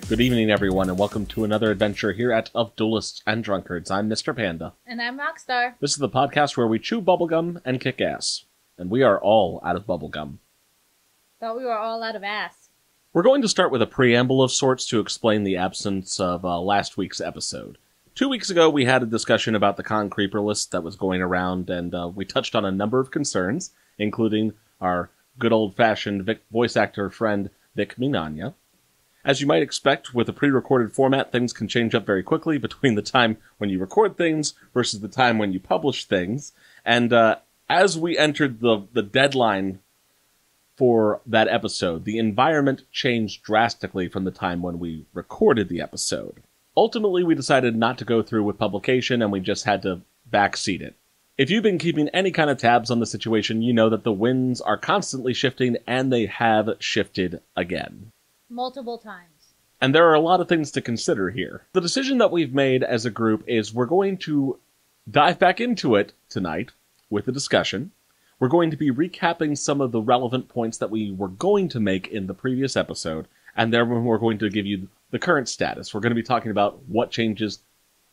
Good evening, everyone, and welcome to another adventure here at Of Duelists and Drunkards. I'm Mr. Panda. And I'm Rockstar. This is the podcast where we chew bubblegum and kick ass. And we are all out of bubblegum. Thought we were all out of ass. We're going to start with a preamble of sorts to explain the absence of last week's episode. 2 weeks ago, we had a discussion about the con creeper list that was going around, and we touched on a number of concerns, including our good old-fashioned voice actor friend, Vic Mignogna. As you might expect, with a pre-recorded format, things can change up very quickly between the time when you record things versus the time when you publish things. And as we entered the deadline for that episode, the environment changed drastically from the time when we recorded the episode. Ultimately, we decided not to go through with publication, and we just had to backseat it. If you've been keeping any kind of tabs on the situation, you know that the winds are constantly shifting, and they have shifted again. Multiple times. And there are a lot of things to consider here. The decision that we've made as a group is we're going to dive back into it tonight with a discussion. We're going to be recapping some of the relevant points that we were going to make in the previous episode, and then we're going to give you the current status. We're going to be talking about what changes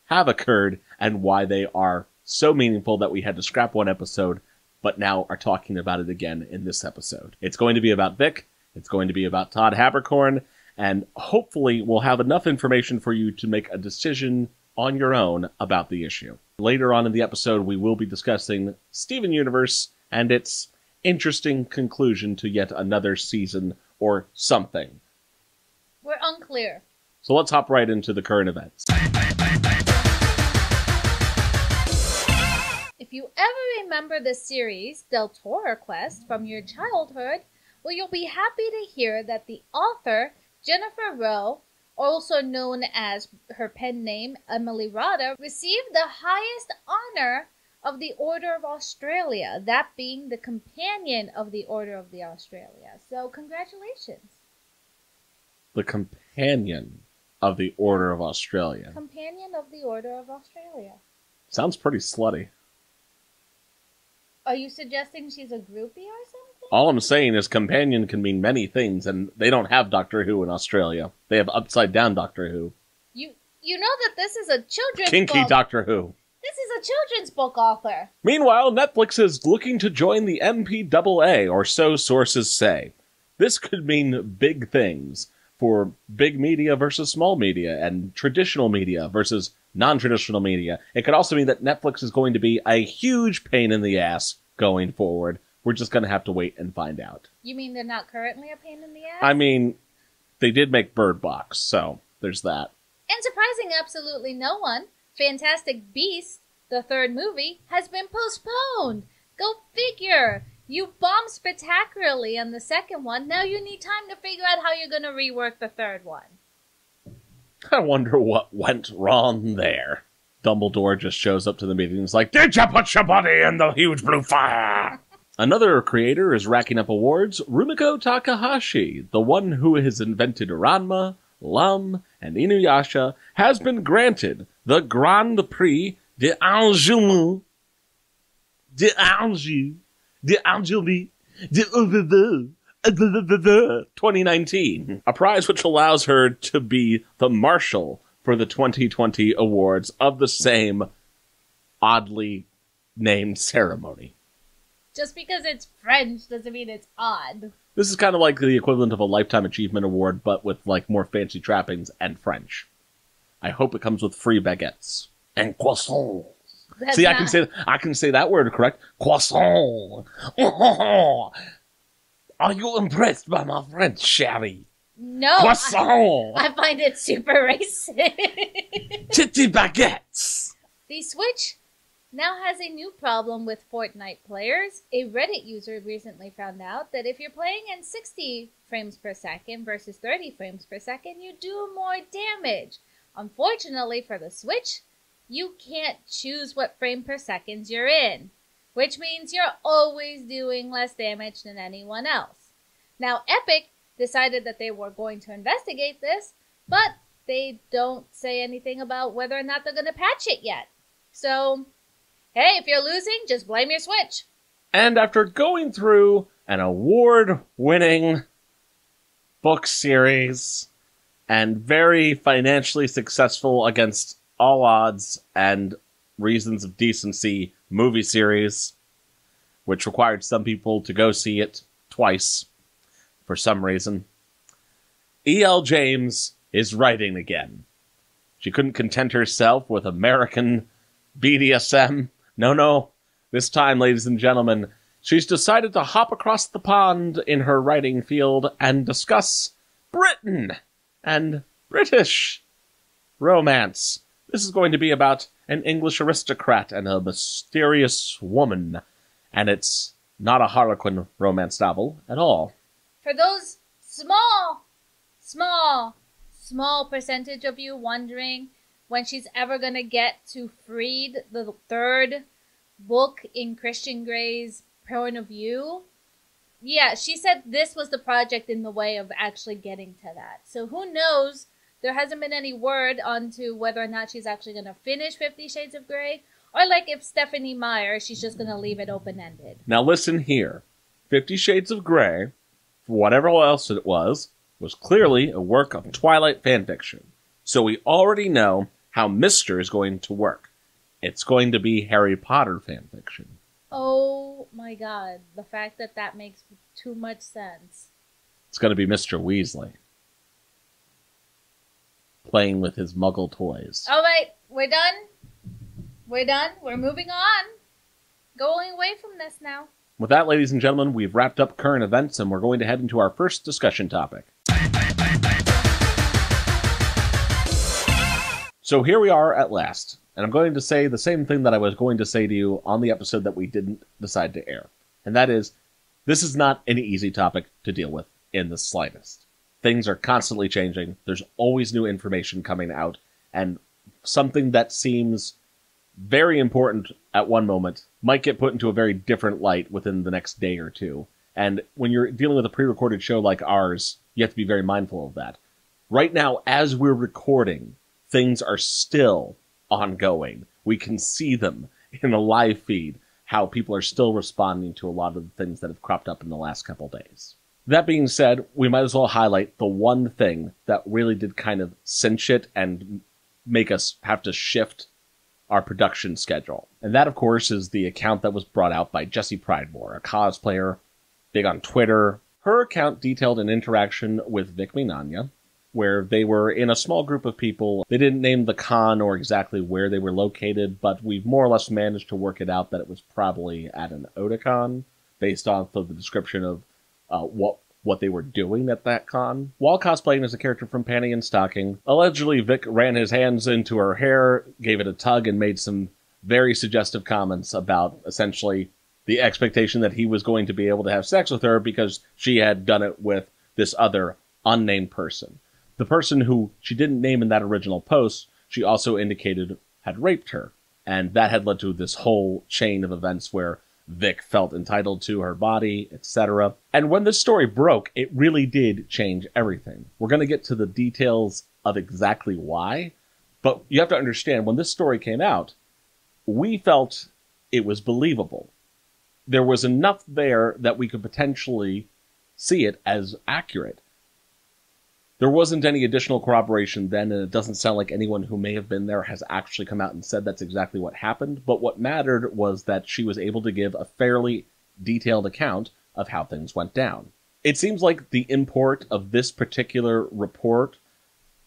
have occurred and why they are so meaningful that we had to scrap one episode, but now are talking about it again in this episode. It's going to be about Vic. It's going to be about Todd Haberkorn, and hopefully we'll have enough information for you to make a decision on your own about the issue. Later on in the episode, we will be discussing Steven Universe and its interesting conclusion to yet another season or something. We're unclear. So let's hop right into the current events. If you ever remember the series Del Toro Quest from your childhood, well, you'll be happy to hear that the author, Jennifer Rowe, also known as her pen name, Emily Rada, received the highest honor of the Order of Australia, that being the Companion of the Order of the Australia. So, congratulations. The Companion of the Order of Australia. Companion of the Order of Australia. Sounds pretty slutty. Are you suggesting she's a groupie or something? All I'm saying is companion can mean many things, and they don't have Doctor Who in Australia. They have upside-down Doctor Who. You know that this is a children's Kinky book. Doctor Who. This is a children's book author. Meanwhile, Netflix is looking to join the MPAA, or so sources say. This could mean big things for big media versus small media, and traditional media versus non-traditional media. It could also mean that Netflix is going to be a huge pain in the ass going forward. We're just going to have to wait and find out. You mean they're not currently a pain in the ass? I mean, they did make Bird Box, so there's that. And surprising absolutely no one, Fantastic Beasts, the third movie, has been postponed. Go figure. You bombed spectacularly on the second one. Now you need time to figure out how you're going to rework the third one. I wonder what went wrong there. Dumbledore just shows up to the meeting and is like, "Did you put your body in the huge blue fire?" Another creator is racking up awards, Rumiko Takahashi, the one who has invented Ranma, Lum, and Inuyasha, has been granted the Grand Prix d'Angers, 2019, a prize which allows her to be the marshal for the 2020 awards of the same oddly named ceremony. Just because it's French doesn't mean it's odd. This is kind of like the equivalent of a Lifetime Achievement Award, but with like more fancy trappings and French. I hope it comes with free baguettes and croissants. See, I can say that word correct. Croissant. Oh, are you impressed by my French, Sherry? No. Croissant. I find it super racist. Titty baguettes. The Switch now has a new problem with Fortnite players. A Reddit user recently found out that if you're playing in 60 frames per second versus 30 frames per second, you do more damage. Unfortunately for the Switch, you can't choose what frame per second you're in, which means you're always doing less damage than anyone else. Now, Epic decided that they were going to investigate this, but they don't say anything about whether or not they're going to patch it yet. So, hey, if you're losing, just blame your Switch. And after going through an award-winning book series and very financially successful against all odds and reasons of decency movie series, which required some people to go see it twice for some reason. E.L. James is writing again. She couldn't content herself with American BDSM. No. This time, ladies and gentlemen, she's decided to hop across the pond in her writing field and discuss Britain and British romance. This is going to be about an English aristocrat and a mysterious woman, and it's not a Harlequin romance novel at all. For those small percentage of you wondering when she's ever going to get to Freed, the third book in Christian Grey's point of view, yeah, she said this was the project in the way of actually getting to that. So who knows? There hasn't been any word onto whether or not she's actually going to finish 50 Shades of Grey, or like if Stephanie Meyer, she's just going to leave it open-ended. Now listen here. 50 Shades of Grey, for whatever else it was clearly a work of Twilight fanfiction. So we already know how Mr. is going to work. It's going to be Harry Potter fanfiction. Oh my god, the fact that makes too much sense. It's going to be Mr. Weasley. Playing with his muggle toys. Alright, we're done. We're moving on. Going away from this now. With that, ladies and gentlemen, we've wrapped up current events, and we're going to head into our first discussion topic. So here we are at last, and I'm going to say the same thing that I was going to say to you on the episode that we didn't decide to air. And that is, this is not an easy topic to deal with in the slightest. Things are constantly changing, there's always new information coming out, and something that seems very important at one moment might get put into a very different light within the next day or two. And when you're dealing with a pre-recorded show like ours, you have to be very mindful of that. Right now, as we're recording, things are still ongoing. We can see them in the live feed, how people are still responding to a lot of the things that have cropped up in the last couple days. That being said, we might as well highlight the one thing that really did kind of cinch it and make us have to shift our production schedule. And that, of course, is the account that was brought out by Jessie Pridemore, a cosplayer, big on Twitter. Her account detailed an interaction with Vic Mignogna, where they were in a small group of people. They didn't name the con or exactly where they were located, but we've more or less managed to work it out that it was probably at an Otakon, based off of the description of what they were doing at that con. While cosplaying as a character from Panty and Stocking, allegedly Vic ran his hands into her hair, gave it a tug, and made some very suggestive comments about essentially the expectation that he was going to be able to have sex with her because she had done it with this other unnamed person. The person who she didn't name in that original post, she also indicated had raped her. And that had led to this whole chain of events where Vic felt entitled to her body, etc. And when this story broke, it really did change everything. We're going to get to the details of exactly why, but you have to understand, when this story came out, we felt it was believable. There was enough there that we could potentially see it as accurate. There wasn't any additional corroboration then, and it doesn't sound like anyone who may have been there has actually come out and said that's exactly what happened, but what mattered was that she was able to give a fairly detailed account of how things went down. It seems like the import of this particular report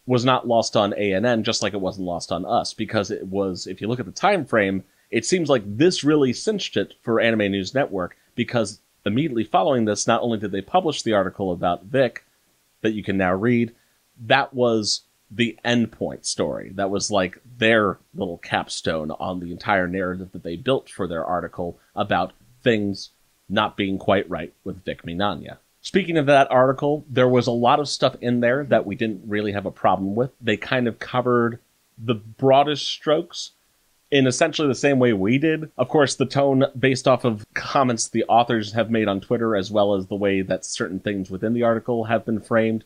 was not lost on ANN, just like it wasn't lost on us, because it was, if you look at the time frame, it seems like this really cinched it for Anime News Network, because immediately following this, not only did they publish the article about Vic, that you can now read, that was the endpoint story. That was like their little capstone on the entire narrative that they built for their article about things not being quite right with Vic Mignogna. Speaking of that article, there was a lot of stuff in there that we didn't really have a problem with. They kind of covered the broadest strokes in essentially the same way we did. Of course, the tone based off of comments the authors have made on Twitter, as well as the way that certain things within the article have been framed,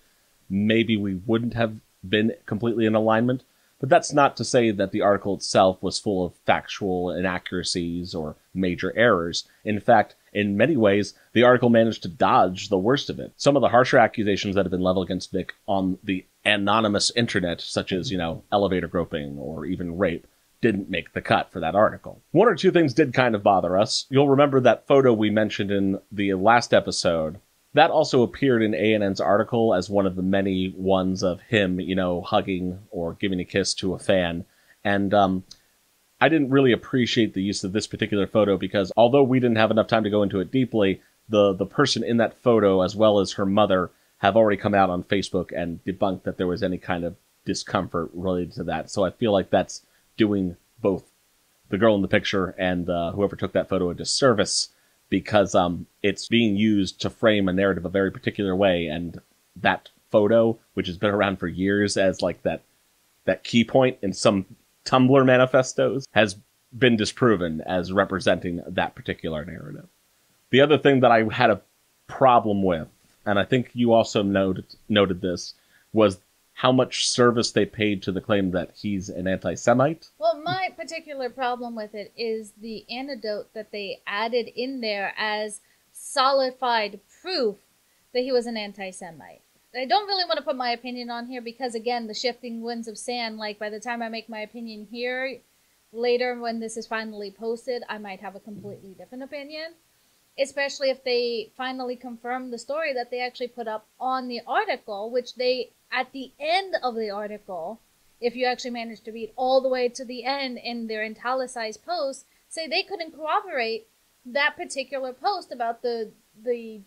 maybe we wouldn't have been completely in alignment. But that's not to say that the article itself was full of factual inaccuracies or major errors. In fact, in many ways, the article managed to dodge the worst of it. Some of the harsher accusations that have been leveled against Vic on the anonymous internet, such as, elevator groping or even rape, didn't make the cut for that article. One or two things did kind of bother us. You'll remember that photo we mentioned in the last episode. That also appeared in ANN's article as one of the many ones of him, hugging or giving a kiss to a fan. And I didn't really appreciate the use of this particular photo because although we didn't have enough time to go into it deeply, the person in that photo, as well as her mother, have already come out on Facebook and debunked that there was any kind of discomfort related to that. So I feel like that's doing both the girl in the picture and whoever took that photo a disservice, because it's being used to frame a narrative a very particular way, and that photo, which has been around for years as like that key point in some Tumblr manifestos, has been disproven as representing that particular narrative. The other thing that I had a problem with, and I think you also noted this, was how much service they paid to the claim that he's an anti-Semite. Well, my particular problem with it is the anecdote that they added in there as solidified proof that he was an anti-Semite. I don't really want to put my opinion on here because, again, the shifting winds of sand, like by the time I make my opinion here, later when this is finally posted, I might have a completely different opinion. Especially if they finally confirm the story that they actually put up on the article, which they, at the end of the article, if you actually manage to read all the way to the end in their italicized post, say they couldn't corroborate that particular post about the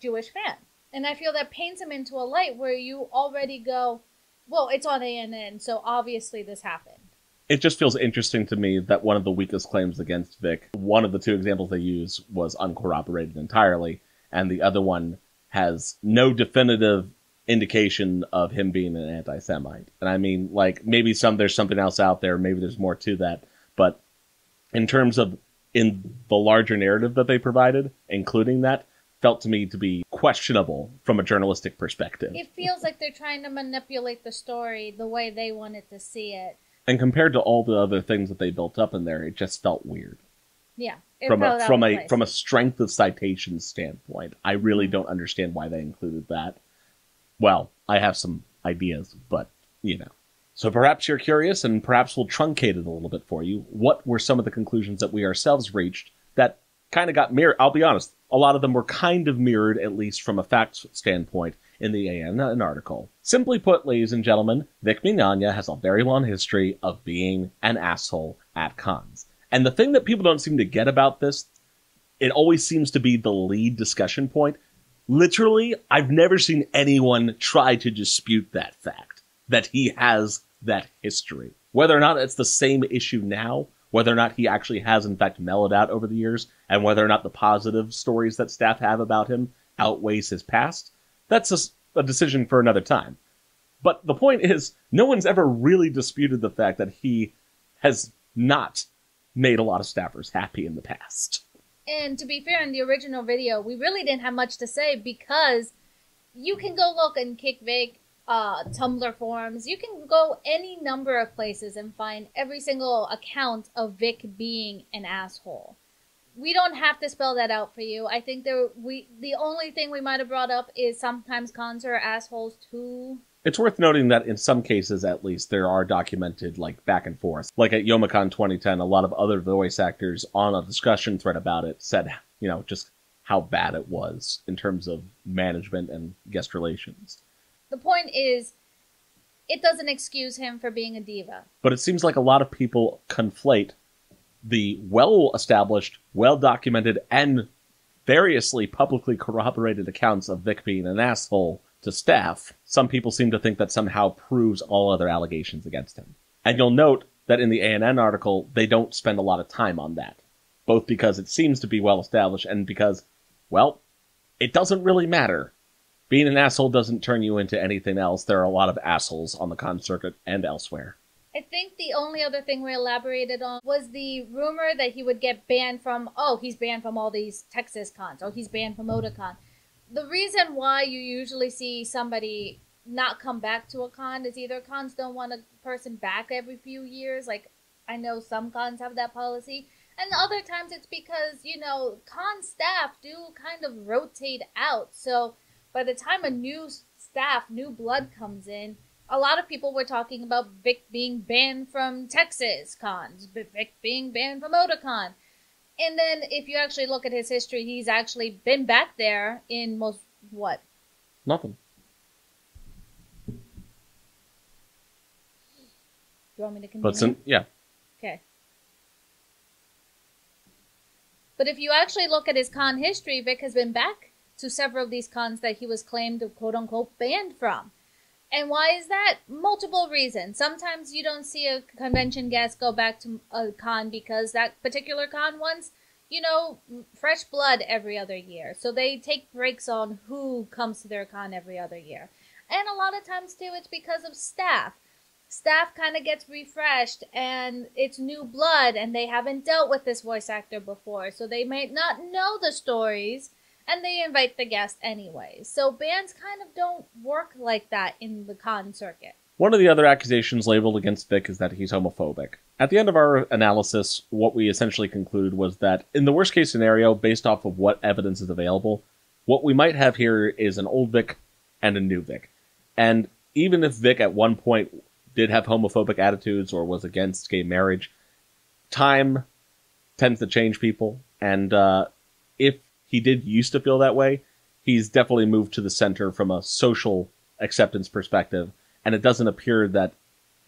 Jewish fan. And I feel that paints him into a light where you already go, well, it's on ANN, so obviously this happened. It just feels interesting to me that one of the weakest claims against Vic, one of the two examples they use, was uncorroborated entirely, and the other one has no definitive indication of him being an anti-Semite. And I mean, like, maybe there's something else out there, maybe there's more to that, but in terms of in the larger narrative that they provided, including that, felt to me to be questionable from a journalistic perspective. It feels like they're trying to manipulate the story the way they wanted to see it. And compared to all the other things that they built up in there, it just felt weird. Yeah. From a strength of citation standpoint, I really don't understand why they included that. Well, I have some ideas, but, So perhaps you're curious, and perhaps we'll truncate it a little bit for you. What were some of the conclusions that we ourselves reached that kind of got mirrored? I'll be honest, a lot of them were kind of mirrored, at least from a facts standpoint, in the ANN article. Simply put, ladies and gentlemen, Vic Mignogna has a very long history of being an asshole at cons. And the thing that people don't seem to get about this, it always seems to be the lead discussion point. Literally, I've never seen anyone try to dispute that fact, that he has that history. Whether or not it's the same issue now, whether or not he actually has in fact mellowed out over the years, and whether or not the positive stories that staff have about him outweighs his past, that's a decision for another time. But the point is, no one's ever really disputed the fact that he has not made a lot of staffers happy in the past. And to be fair, in the original video, we really didn't have much to say because you can go look and kick Vic, Tumblr forums. You can go any number of places and find every single account of Vic being an asshole. We don't have to spell that out for you. I think the only thing we might have brought up is sometimes cons are assholes too. It's worth noting that in some cases, at least, there are documented, back and forth. Like at Youmacon 2010, a lot of other voice actors on a discussion thread about it said, just how bad it was in terms of management and guest relations. The point is, it doesn't excuse him for being a diva. But it seems like a lot of people conflate the well-established, well-documented, and variously publicly corroborated accounts of Vic being an asshole to staff. Some people seem to think that somehow proves all other allegations against him. And you'll note that in the ANN article, they don't spend a lot of time on that. Both because it seems to be well-established and because, well, it doesn't really matter. Being an asshole doesn't turn you into anything else. There are a lot of assholes on the con circuit and elsewhere. I think the only other thing we elaborated on was the rumor that he would get banned from, he's banned from all these Texas cons, or he's banned from Otakon. The reason why you usually see somebody not come back to a con is either cons don't want a person back every few years, like I know some cons have that policy, and other times it's because, con staff do kind of rotate out, so by the time a new staff, new blood comes in, a lot of people were talking about Vic being banned from Texas cons, Vic being banned from Otakon. And then if you actually look at his history, he's actually been back there in most, what? Nothing. You want me to continue? Yeah. Okay. But if you actually look at his con history, Vic has been back to several of these cons that he was claimed to quote-unquote banned from. And why is that? Multiple reasons. Sometimes you don't see a convention guest go back to a con because that particular con wants, fresh blood every other year. So they take breaks on who comes to their con every other year. And a lot of times, too, it's because of staff. Staff kind of gets refreshed and it's new blood and they haven't dealt with this voice actor before. So they might not know the stories. And they invite the guest anyway. So bans kind of don't work like that in the con circuit. One of the other accusations labeled against Vic is that he's homophobic. At the end of our analysis, what we essentially concluded was that in the worst case scenario, based off of what evidence is available, what we might have here is an old Vic and a new Vic. And even if Vic at one point did have homophobic attitudes or was against gay marriage, time tends to change people. And if he did used to feel that way, he's definitely moved to the center from a social acceptance perspective, and it doesn't appear that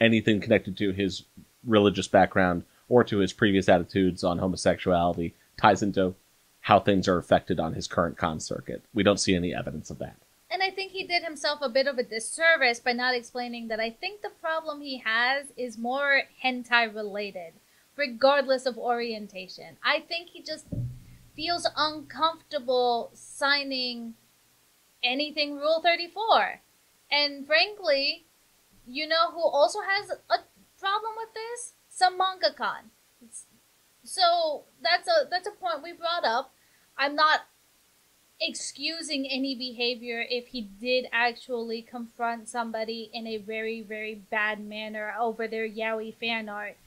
anything connected to his religious background or to his previous attitudes on homosexuality ties into how things are affected on his current con circuit. We don't see any evidence of that. And I think he did himself a bit of a disservice by not explaining that I think the problem he has is more hentai related, regardless of orientation. I think he just feels uncomfortable signing anything Rule 34. And frankly, you know who also has a problem with this? Some manga-con. So that's a point we brought up. I'm not excusing any behavior if he did actually confront somebody in a very, very bad manner over their yaoi fan art.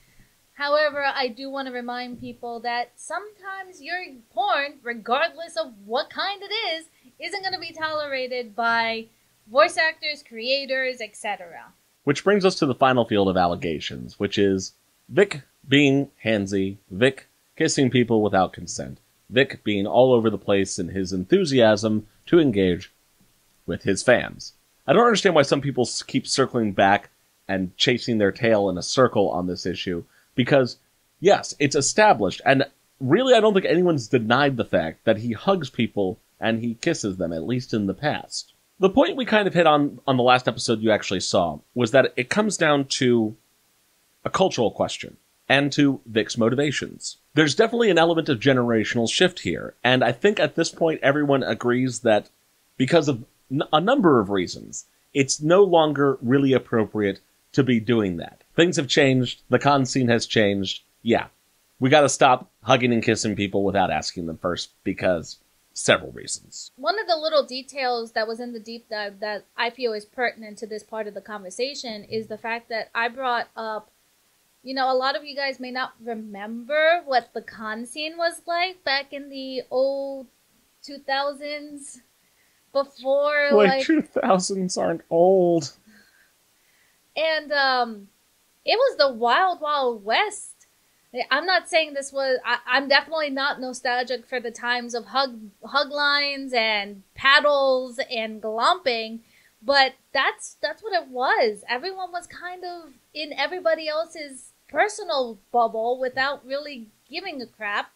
However, I do want to remind people that sometimes your porn, regardless of what kind it is, isn't going to be tolerated by voice actors, creators, etc. Which brings us to the final field of allegations, which is Vic being handsy, Vic kissing people without consent, Vic being all over the place in his enthusiasm to engage with his fans. I don't understand why some people keep circling back and chasing their tail in a circle on this issue. Because, yes, it's established, and really I don't think anyone's denied the fact that he hugs people and he kisses them, at least in the past. The point we kind of hit on the last episode you actually saw was that it comes down to a cultural question and to Vic's motivations. There's definitely an element of generational shift here, and I think at this point everyone agrees that because of a number of reasons, it's no longer really appropriate to be doing that. Things have changed. The con scene has changed. Yeah, we gotta stop hugging and kissing people without asking them first because several reasons. One of the little details that was in the deep dive that I feel is pertinent to this part of the conversation is the fact that I brought up, a lot of you guys may not remember what the con scene was like back in the old 2000s before, 2000s aren't old. And, it was the wild, wild west. I'm not saying this was, I'm definitely not nostalgic for the times of hug lines and paddles and glomping, but that's what it was. Everyone was kind of in everybody else's personal bubble without really giving a crap.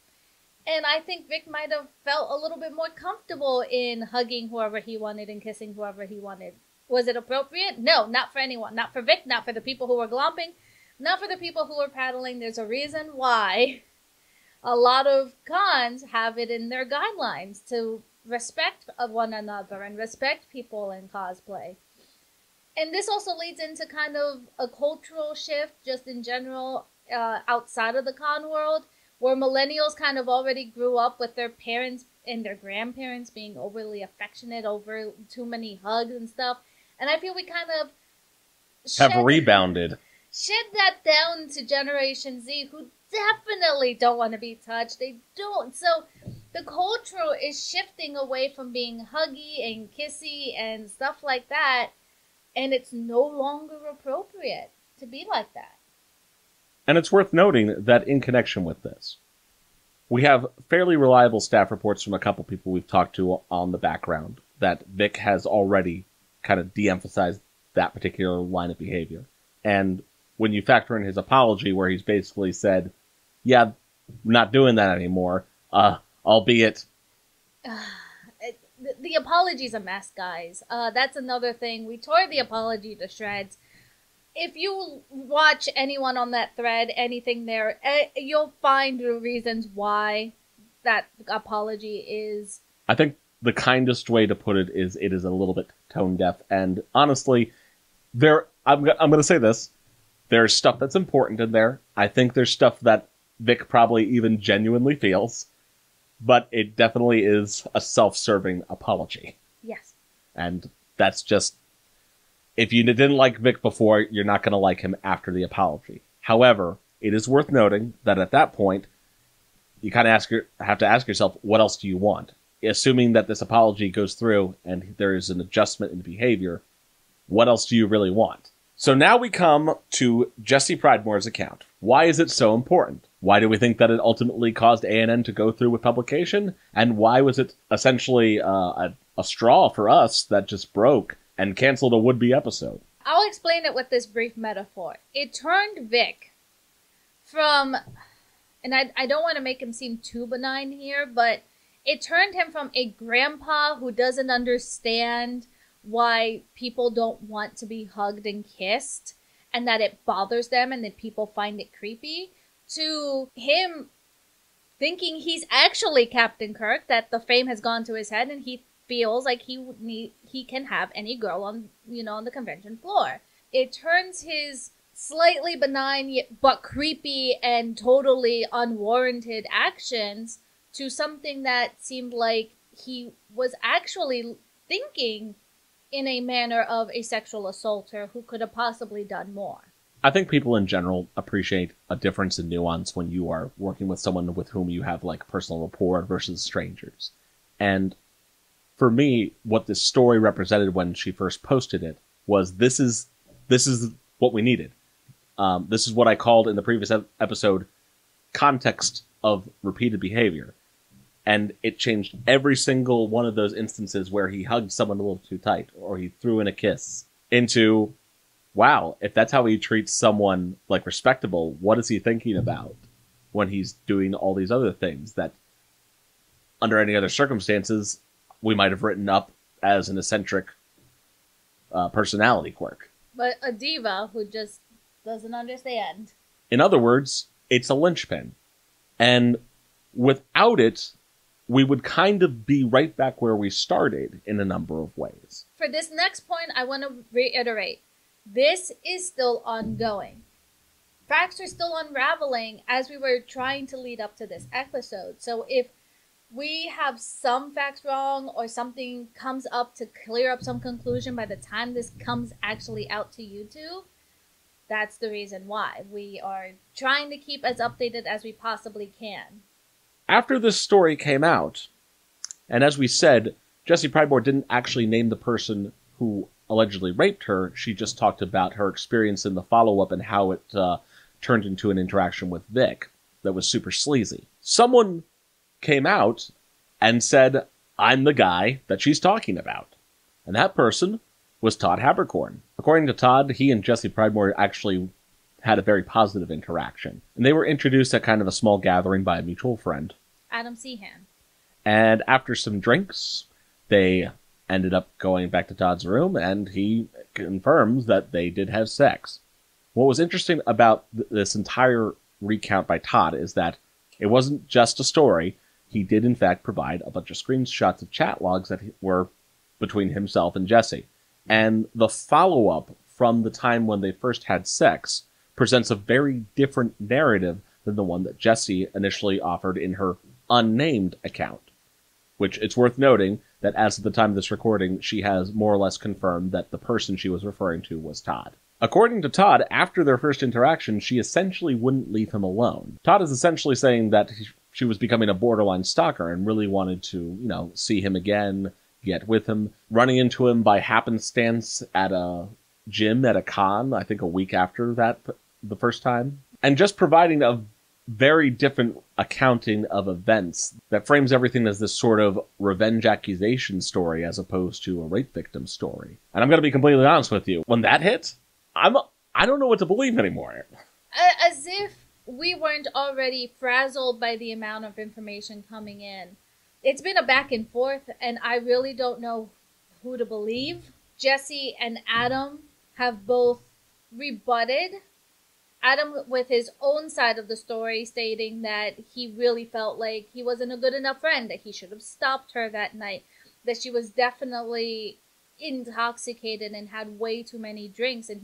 And I think Vic might have felt a little bit more comfortable in hugging whoever he wanted and kissing whoever he wanted. Was it appropriate? No, not for anyone. Not for Vic, not for the people who were glomping, not for the people who were paddling. There's a reason why a lot of cons have it in their guidelines to respect one another and respect people in cosplay. And this also leads into kind of a cultural shift just in general outside of the con world, where millennials kind of already grew up with their parents and their grandparents being overly affectionate over too many hugs and stuff. And I feel we kind of have rebounded. Shed that down to Generation Z, who definitely don't want to be touched. They don't. So the culture is shifting away from being huggy and kissy and stuff like that And it's no longer appropriate to be like that. And it's worth noting that in connection with this, we have fairly reliable staff reports from a couple people we've talked to on the background that Vic has already kind of de-emphasized that particular line of behavior. And when you factor in his apology where he's basically said, yeah, not doing that anymore, albeit... The apology's a mess, guys. That's another thing. We tore the apology to shreds. If you watch anyone on that thread, anything there, you'll find the reasons why that apology is... I think the kindest way to put it is a little bit tone deaf. And honestly, I'm going to say this. There's stuff that's important in there. I think there's stuff that Vic probably even genuinely feels. But it definitely is a self-serving apology. Yes. And that's just... If you didn't like Vic before, you're not going to like him after the apology. However, it is worth noting that at that point, you kind of have to ask yourself, what else do you want? Assuming that this apology goes through and there is an adjustment in behavior, what else do you really want? So now we come to Jessie Pridemore's account. Why is it so important? Why do we think that it ultimately caused A&N to go through with publication? And why was it essentially a straw for us that just broke and canceled a would-be episode? I'll explain it with this brief metaphor. It turned Vic from, and I don't want to make him seem too benign here, but it turned him from a grandpa who doesn't understand why people don't want to be hugged and kissed and that it bothers them and that people find it creepy, to him thinking he's actually Captain Kirk, that the fame has gone to his head and he feels like he can have any girl on the convention floor. It turns his slightly benign but creepy and totally unwarranted actions to something that seemed like he was actually thinking in a manner of a sexual assaulter who could have possibly done more. I think people in general appreciate a difference in nuance when you are working with someone with whom you have like personal rapport versus strangers. And for me, what this story represented when she first posted it was this is what we needed. This is what I called in the previous episode context of repeated behavior. And it changed every single one of those instances where he hugged someone a little too tight or he threw in a kiss into, wow, if that's how he treats someone like respectable, what is he thinking about when he's doing all these other things that under any other circumstances we might have written up as an eccentric personality quirk. But a diva who just doesn't understand. In other words, it's a linchpin. And without it, we would kind of be right back where we started in a number of ways. For this next point, I want to reiterate. This is still ongoing. Facts are still unraveling as we were trying to lead up to this episode. So if we have some facts wrong or something comes up to clear up some conclusion by the time this comes actually out to YouTube, that's the reason why. We are trying to keep as updated as we possibly can. After this story came out, and as we said, Jessie Pridemore didn't actually name the person who allegedly raped her. She just talked about her experience in the follow-up and how it turned into an interaction with Vic that was super sleazy. Someone came out and said, I'm the guy that she's talking about. And that person was Todd Haberkorn. According to Todd, he and Jessie Pridemore actually had a very positive interaction. And they were introduced at kind of a small gathering by a mutual friend, Adam Seahan. And after some drinks, they ended up going back to Todd's room, and he confirms that they did have sex. What was interesting about this entire recount by Todd is that it wasn't just a story. He did, in fact, provide a bunch of screenshots of chat logs that were between himself and Jessie. And the follow-up from the time when they first had sex presents a very different narrative than the one that Jessie initially offered in her unnamed account. Which it's worth noting that as of the time of this recording, she has more or less confirmed that the person she was referring to was Todd. According to Todd, after their first interaction, she essentially wouldn't leave him alone. Todd is essentially saying that she was becoming a borderline stalker and really wanted to, see him again, get with him, running into him by happenstance at a Jim at a con, I think a week after that, the first time. And just providing a very different accounting of events that frames everything as this sort of revenge accusation story as opposed to a rape victim story. And I'm going to be completely honest with you. When that hit, I don't know what to believe anymore. As if we weren't already frazzled by the amount of information coming in. It's been a back and forth, and I really don't know who to believe. Jessie and Adam have both rebutted. Adam with his own side of the story, stating that he really felt like he wasn't a good enough friend, that he should have stopped her that night, that she was definitely intoxicated and had way too many drinks, and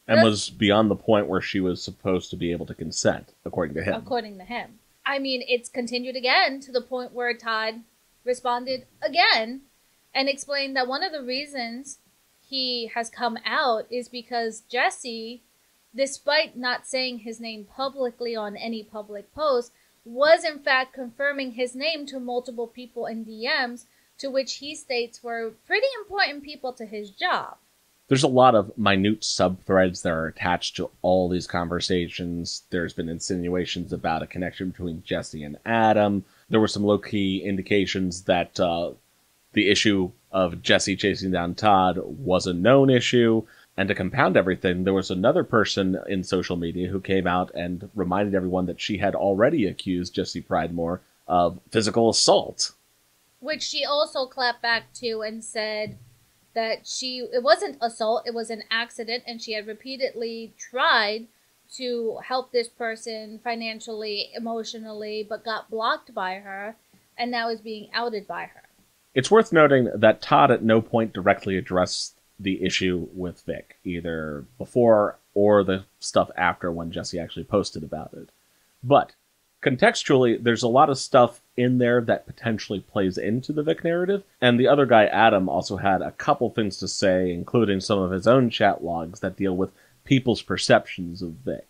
was beyond the point where she was supposed to be able to consent, according to him. According to him. I mean, it's continued again to the point where Todd responded again and explained that one of the reasons he has come out is because Jessie, despite not saying his name publicly on any public post, was in fact confirming his name to multiple people in DMs, to which he states were pretty important people to his job. There's a lot of minute sub-threads that are attached to all these conversations. There's been insinuations about a connection between Jessie and Adam. There were some low-key indications that the issue of Jessie chasing down Todd was a known issue. And to compound everything, there was another person in social media who came out and reminded everyone that she had already accused Jessie Pridemore of physical assault. Which she also clapped back to and said that it wasn't assault, it was an accident, and she had repeatedly tried to help this person financially, emotionally, but got blocked by her, and now is being outed by her. It's worth noting that Todd at no point directly addressed the issue with Vic, either before or the stuff after when Jessie actually posted about it. But contextually, there's a lot of stuff in there that potentially plays into the Vic narrative, and the other guy, Adam, also had a couple things to say, including some of his own chat logs that deal with people's perceptions of Vic.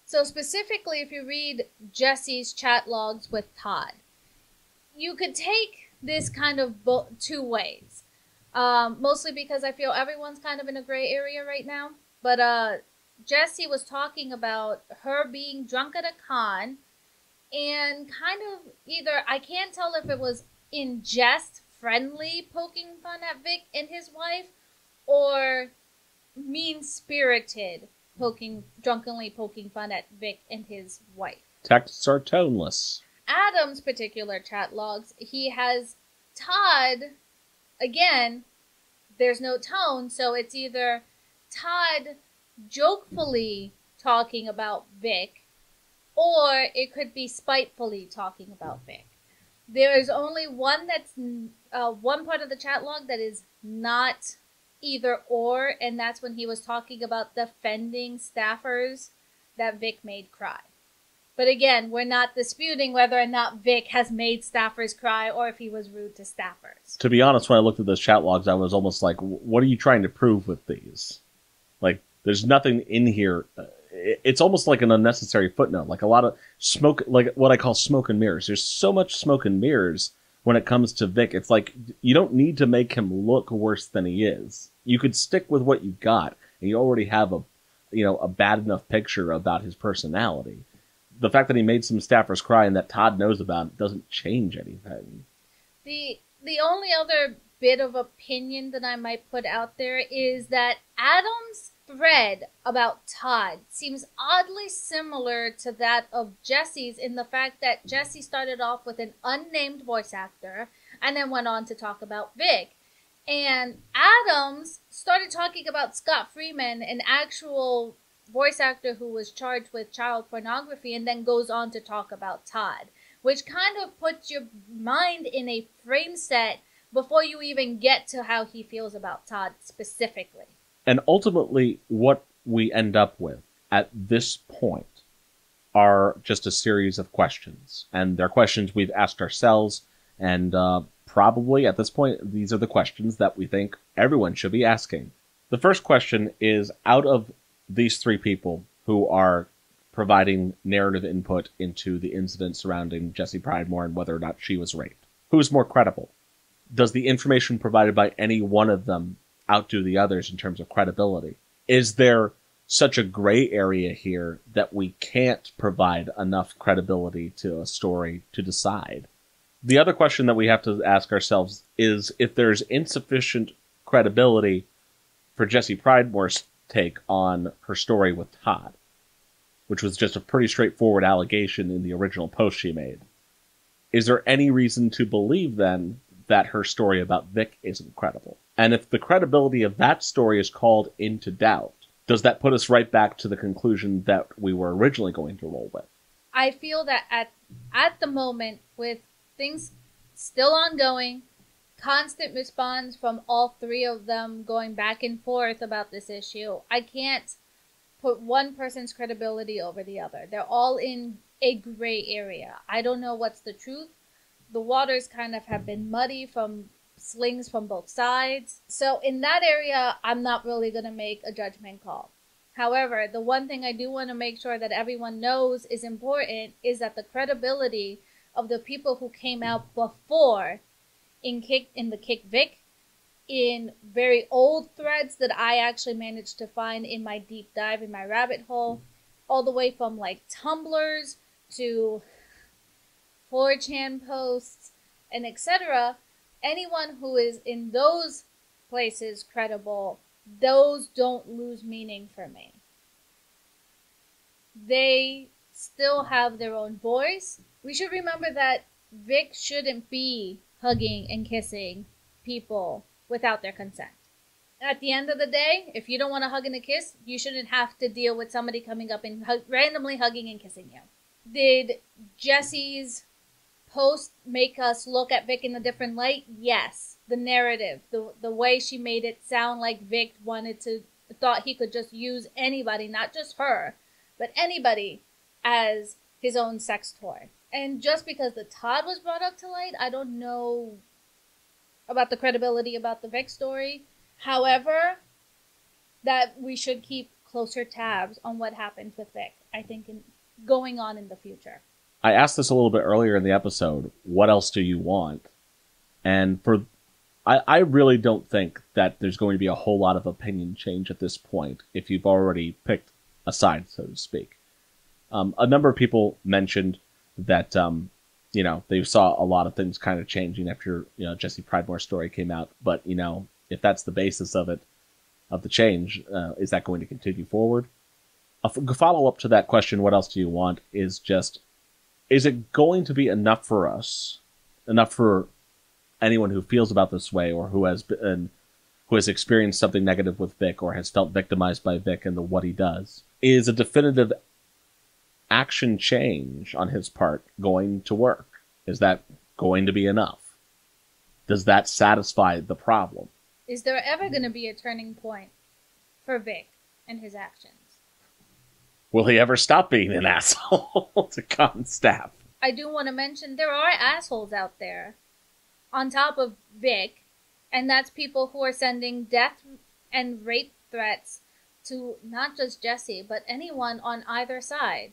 So specifically, if you read Jessie's chat logs with Todd, you could take this kind of two ways. Mostly because I feel everyone's kind of in a gray area right now. But Jessie was talking about her being drunk at a con, and kind of either, I can't tell if it was in jest, friendly, poking fun at Vic and his wife, or mean-spirited, drunkenly poking fun at Vic and his wife. Texts are toneless. Adam's particular chat logs, he has Todd, again, there's no tone, so it's either Todd jokefully talking about Vic, or it could be spitefully talking about Vic. There is only one part of the chat log that is not either or, and that's when he was talking about defending staffers that Vic made cry. But again, we're not disputing whether or not Vic has made staffers cry or if he was rude to staffers. To be honest, when I looked at those chat logs, I was almost like, what are you trying to prove with these? Like, there's nothing in here. It's almost like an unnecessary footnote, like a lot of smoke, like what I call smoke and mirrors. There's so much smoke and mirrors when it comes to Vic. It's like, you don't need to make him look worse than he is. You could stick with what you got, and you already have a bad enough picture about his personality. The fact that he made some staffers cry and that Todd knows about it doesn't change anything. The only other bit of opinion that I might put out there is that Adam's thread about Todd seems oddly similar to that of Jessie's, in the fact that Jessie started off with an unnamed voice actor and then went on to talk about Vic. And Adams started talking about Scott Freeman, an actual voice actor who was charged with child pornography, and then goes on to talk about Todd, which kind of puts your mind in a frame set before you even get to how he feels about Todd specifically. And ultimately, what we end up with at this point are just a series of questions. And they're questions we've asked ourselves, and probably at this point, these are the questions that we think everyone should be asking. The first question is, out of these three people who are providing narrative input into the incident surrounding Jessie Pridemore and whether or not she was raped, who is more credible? Does the information provided by any one of them outdo the others in terms of credibility? Is there such a gray area here that we can't provide enough credibility to a story to decide? The other question that we have to ask ourselves is if there's insufficient credibility for Jessie Pridemore's take on her story with Todd, which was just a pretty straightforward allegation in the original post she made. Is there any reason to believe, then, that her story about Vic isn't credible? And if the credibility of that story is called into doubt, does that put us right back to the conclusion that we were originally going to roll with? I feel that at the moment, with things still ongoing, constant response from all three of them going back and forth about this issue, I can't put one person's credibility over the other. They're all in a gray area. I don't know what's the truth. The waters kind of have been muddy from slings from both sides. So in that area, I'm not really going to make a judgment call. However, the one thing I do want to make sure that everyone knows is important is that the credibility of the people who came out before in the Kick Vic, in very old threads that I actually managed to find in my deep dive, in my rabbit hole, all the way from like Tumblrs to 4chan posts and etc. Anyone who is in those places credible, those don't lose meaning for me. They still have their own voice. We should remember that Vic shouldn't be hugging and kissing people without their consent. At the end of the day, if you don't want to hug and a kiss, you shouldn't have to deal with somebody coming up and randomly hugging and kissing you. Did Jessie's post make us look at Vic in a different light? Yes. The narrative, the way she made it sound like Vic thought he could just use anybody, not just her, but anybody as his own sex toy. And just because the Todd was brought up to light, I don't know about the credibility about the Vic story. However, that we should keep closer tabs on what happens with Vic, I think, going on in the future. I asked this a little bit earlier in the episode, what else do you want? And I really don't think that there's going to be a whole lot of opinion change at this point if you've already picked a side, so to speak. A number of people mentioned that, they saw a lot of things kind of changing after, Jessie Pridemore's story came out. But, if that's the basis of it, of the change, is that going to continue forward? A follow-up to that question, what else do you want, is it going to be enough for us, enough for anyone who feels about this way or who has experienced something negative with Vic or has felt victimized by Vic and what he does? Is a definitive action change on his part going to work? Is that going to be enough? Does that satisfy the problem? Is there ever going to be a turning point for Vic and his actions? Will he ever stop being an asshole to common staff? I do want to mention there are assholes out there on top of Vic, and that's people who are sending death and rape threats to not just Jessie, but anyone on either side.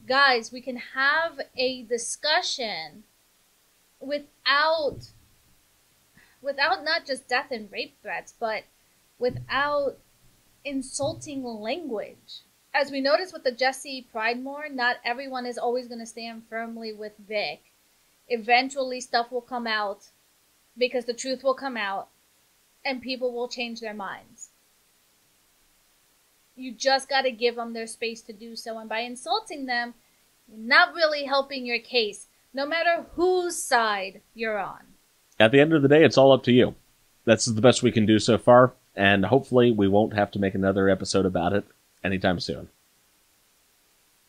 Guys, we can have a discussion without not just death and rape threats, but without insulting language. As we noticed with the Jessie Pridemore, not everyone is always going to stand firmly with Vic. Eventually stuff will come out because the truth will come out and people will change their minds. You just got to give them their space to do so. And by insulting them, you're not really helping your case, no matter whose side you're on. At the end of the day, it's all up to you. That's the best we can do so far. And hopefully we won't have to make another episode about it anytime soon.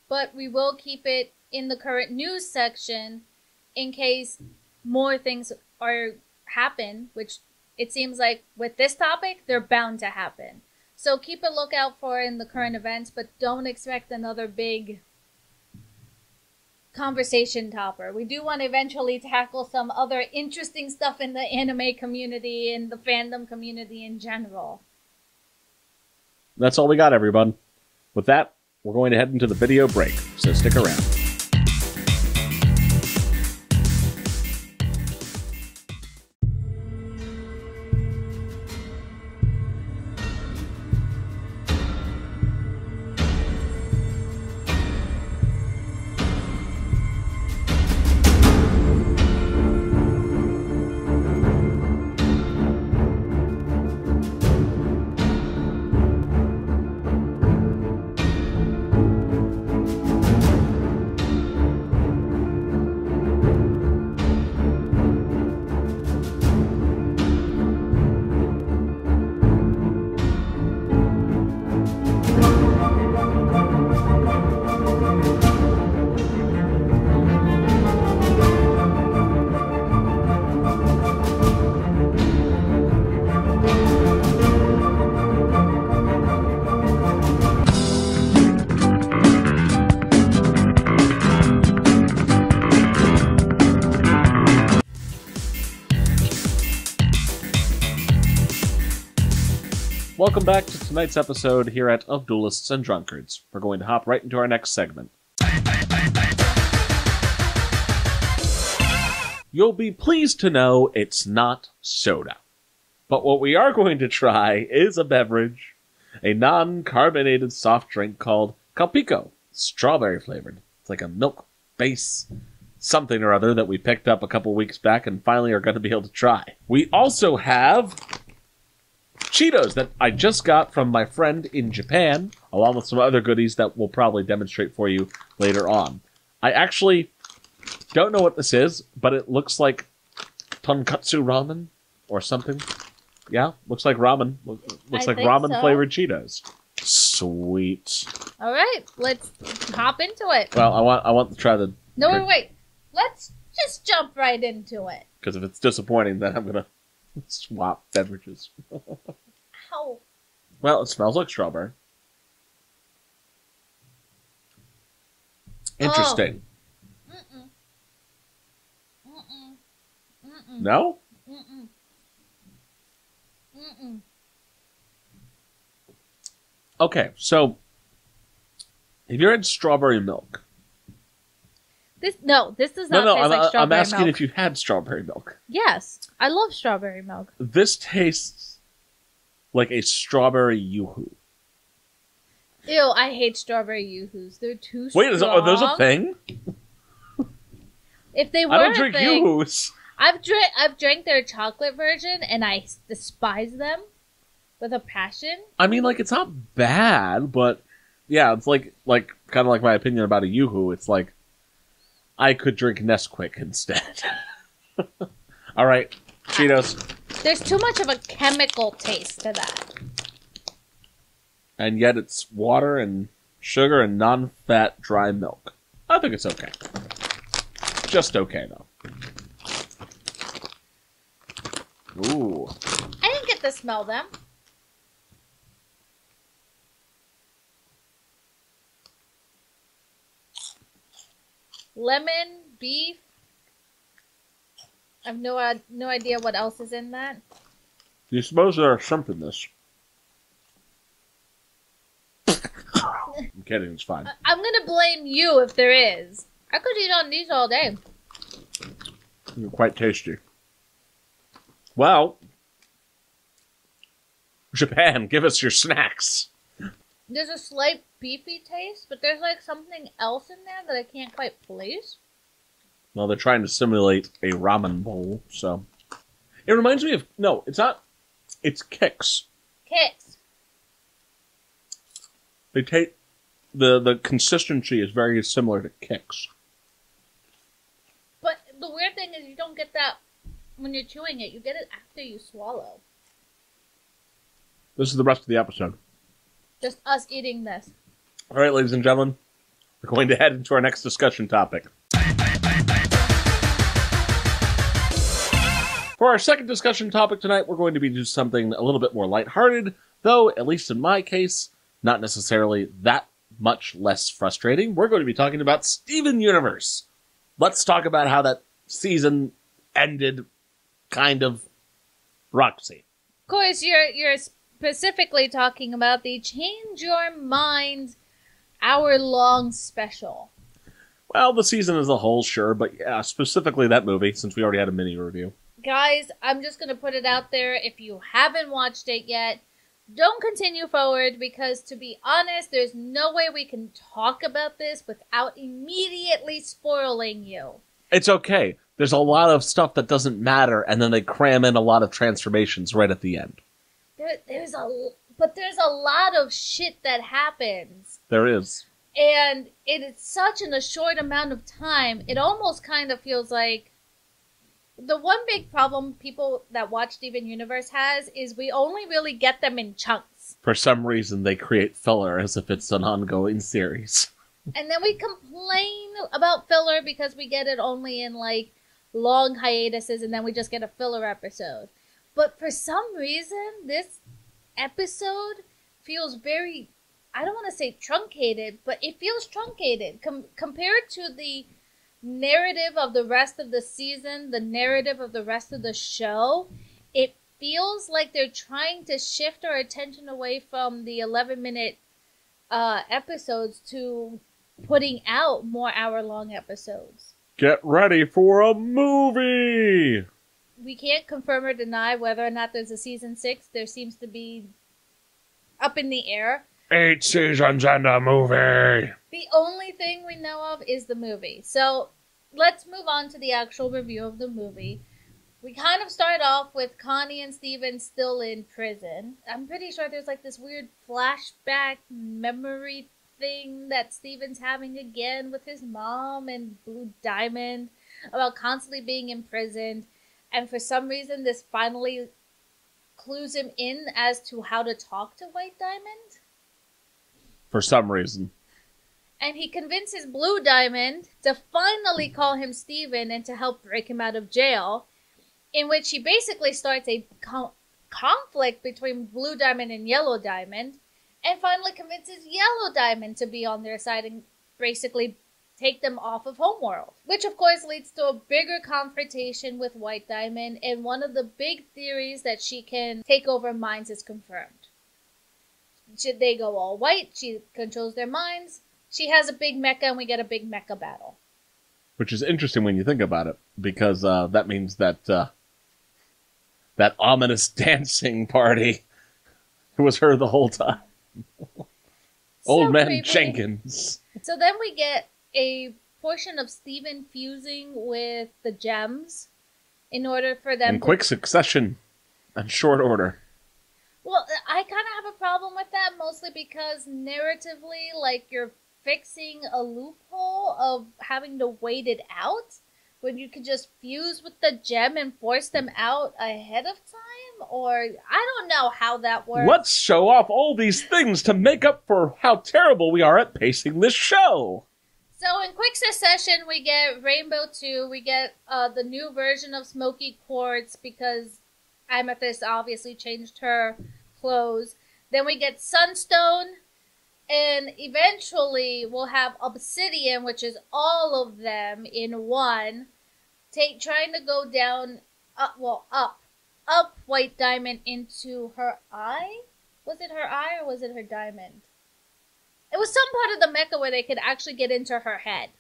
But we will keep it in the current news section in case more things happen, which it seems like with this topic, they're bound to happen. So keep a lookout for in the current events, but don't expect another big conversation topper. We do want to eventually tackle some other interesting stuff in the anime community and the fandom community in general. That's all we got, everyone. With that, we're going to head into the video break, so stick around. Welcome back to tonight's episode here at Of Duelists and Drunkards. We're going to hop right into our next segment. You'll be pleased to know it's not soda. But what we are going to try is a beverage, a non-carbonated soft drink called Caprico, strawberry flavored. It's like a milk base something or other that we picked up a couple weeks back and finally are going to be able to try. We also have Cheetos that I just got from my friend in Japan, along with some other goodies that we'll probably demonstrate for you later on. I actually don't know what this is, but it looks like tonkatsu ramen or something. Yeah, looks like ramen. Looks like ramen-flavored Cheetos. Sweet. All right, let's hop into it. Well, I want to try the... No, wait. Let's just jump right into it. Because if it's disappointing, then I'm going to swap beverages. Ow. Well, it smells like strawberry. Interesting. Oh. Mm-mm. No? Mm-mm. Mm-mm. Okay, so if you're in strawberry milk... This does not taste like strawberry milk. I'm asking if you've had strawberry milk. Yes, I love strawberry milk. This tastes like a strawberry yoo-hoo. Ew, I hate strawberry yoo-hoos. They're too strong. Wait, are those a thing? If they were I don't drink yoo-hoos. I've drank their chocolate version, and I despise them with a passion. I mean, like, it's not bad, but yeah, it's like kind of like my opinion about a yoo-hoo. It's like I could drink Nesquik instead. All right, Cheetos. There's too much of a chemical taste to that. And yet it's water and sugar and non-fat dry milk. I think it's okay. Just okay, though. Ooh. I didn't get to smell them. Lemon, beef. I have no idea what else is in that. Do you suppose there's something in this? I'm kidding, it's fine. I'm gonna blame you if there is. I could eat on these all day. They're quite tasty. Well, Japan, give us your snacks. There's a slight beefy taste, but there's like something else in there that I can't quite place. Well, they're trying to simulate a ramen bowl, so... It reminds me of... No, it's not... It's Kix. Kix. They take... The consistency is very similar to Kix. But the weird thing is you don't get that when you're chewing it. You get it after you swallow. This is the rest of the episode. Just us eating this. All right, ladies and gentlemen, we're going to head into our next discussion topic. For our second discussion topic tonight, we're going to be doing something a little bit more lighthearted, though, at least in my case, not necessarily that much less frustrating. We're going to be talking about Steven Universe. Let's talk about how that season ended, kind of, Roxy. Of course, you're specifically talking about the Change Your Mind hour-long special. Well, the season as a whole, sure, but yeah, specifically that movie, since we already had a mini review. Guys, I'm just going to put it out there. If you haven't watched it yet, don't continue forward, because to be honest, there's no way we can talk about this without immediately spoiling you. It's okay. There's a lot of stuff that doesn't matter, and then they cram in a lot of transformations right at the end. There's a lot of shit that happens. There is. And it is such in a short amount of time, it almost kind of feels like the one big problem people that watch Steven Universe has is we only really get them in chunks. For some reason, they create filler as if it's an ongoing series. And then we complain about filler because we get it only in, like, long hiatuses, and then we just get a filler episode. But for some reason, this episode feels very, I don't want to say truncated, but it feels truncated. Compared to the narrative of the rest of the season, the narrative of the rest of the show, it feels like they're trying to shift our attention away from the 11-minute episodes to putting out more hour-long episodes. Get ready for a movie! We can't confirm or deny whether or not there's a season 6. There seems to be up in the air. 8 seasons and a movie! The only thing we know of is the movie. So let's move on to the actual review of the movie. We kind of start off with Connie and Steven still in prison. I'm pretty sure there's like this weird flashback memory thing that Steven's having again with his mom and Blue Diamond about constantly being imprisoned. And for some reason, this finally clues him in as to how to talk to White Diamond. For some reason. And he convinces Blue Diamond to finally call him Steven and to help break him out of jail, in which he basically starts a conflict between Blue Diamond and Yellow Diamond, and finally convinces Yellow Diamond to be on their side and basically take them off of Homeworld. Which, of course, leads to a bigger confrontation with White Diamond, and one of the big theories that she can take over minds is confirmed. Should they go all white? She controls their minds. She has a big mecha, and we get a big mecha battle. Which is interesting when you think about it, because that means that that ominous dancing party was her the whole time. Old Man creepy. Jenkins. So then we get a portion of Steven fusing with the gems in order for them in quick succession and short order. Well, I kind of have a problem with that, mostly because narratively, like, you're fixing a loophole of having to wait it out when you could just fuse with the gem and force them out ahead of time, or I don't know how that works. Let's show off all these things to make up for how terrible we are at pacing this show. So in quick succession, we get Rainbow 2, we get the new version of Smoky Quartz because Amethyst obviously changed her clothes. Then we get Sunstone, and eventually we'll have Obsidian, which is all of them in one, trying to go down, up White Diamond into her eye? Was it her eye or was it her diamond? It was some part of the mecha where they could actually get into her head.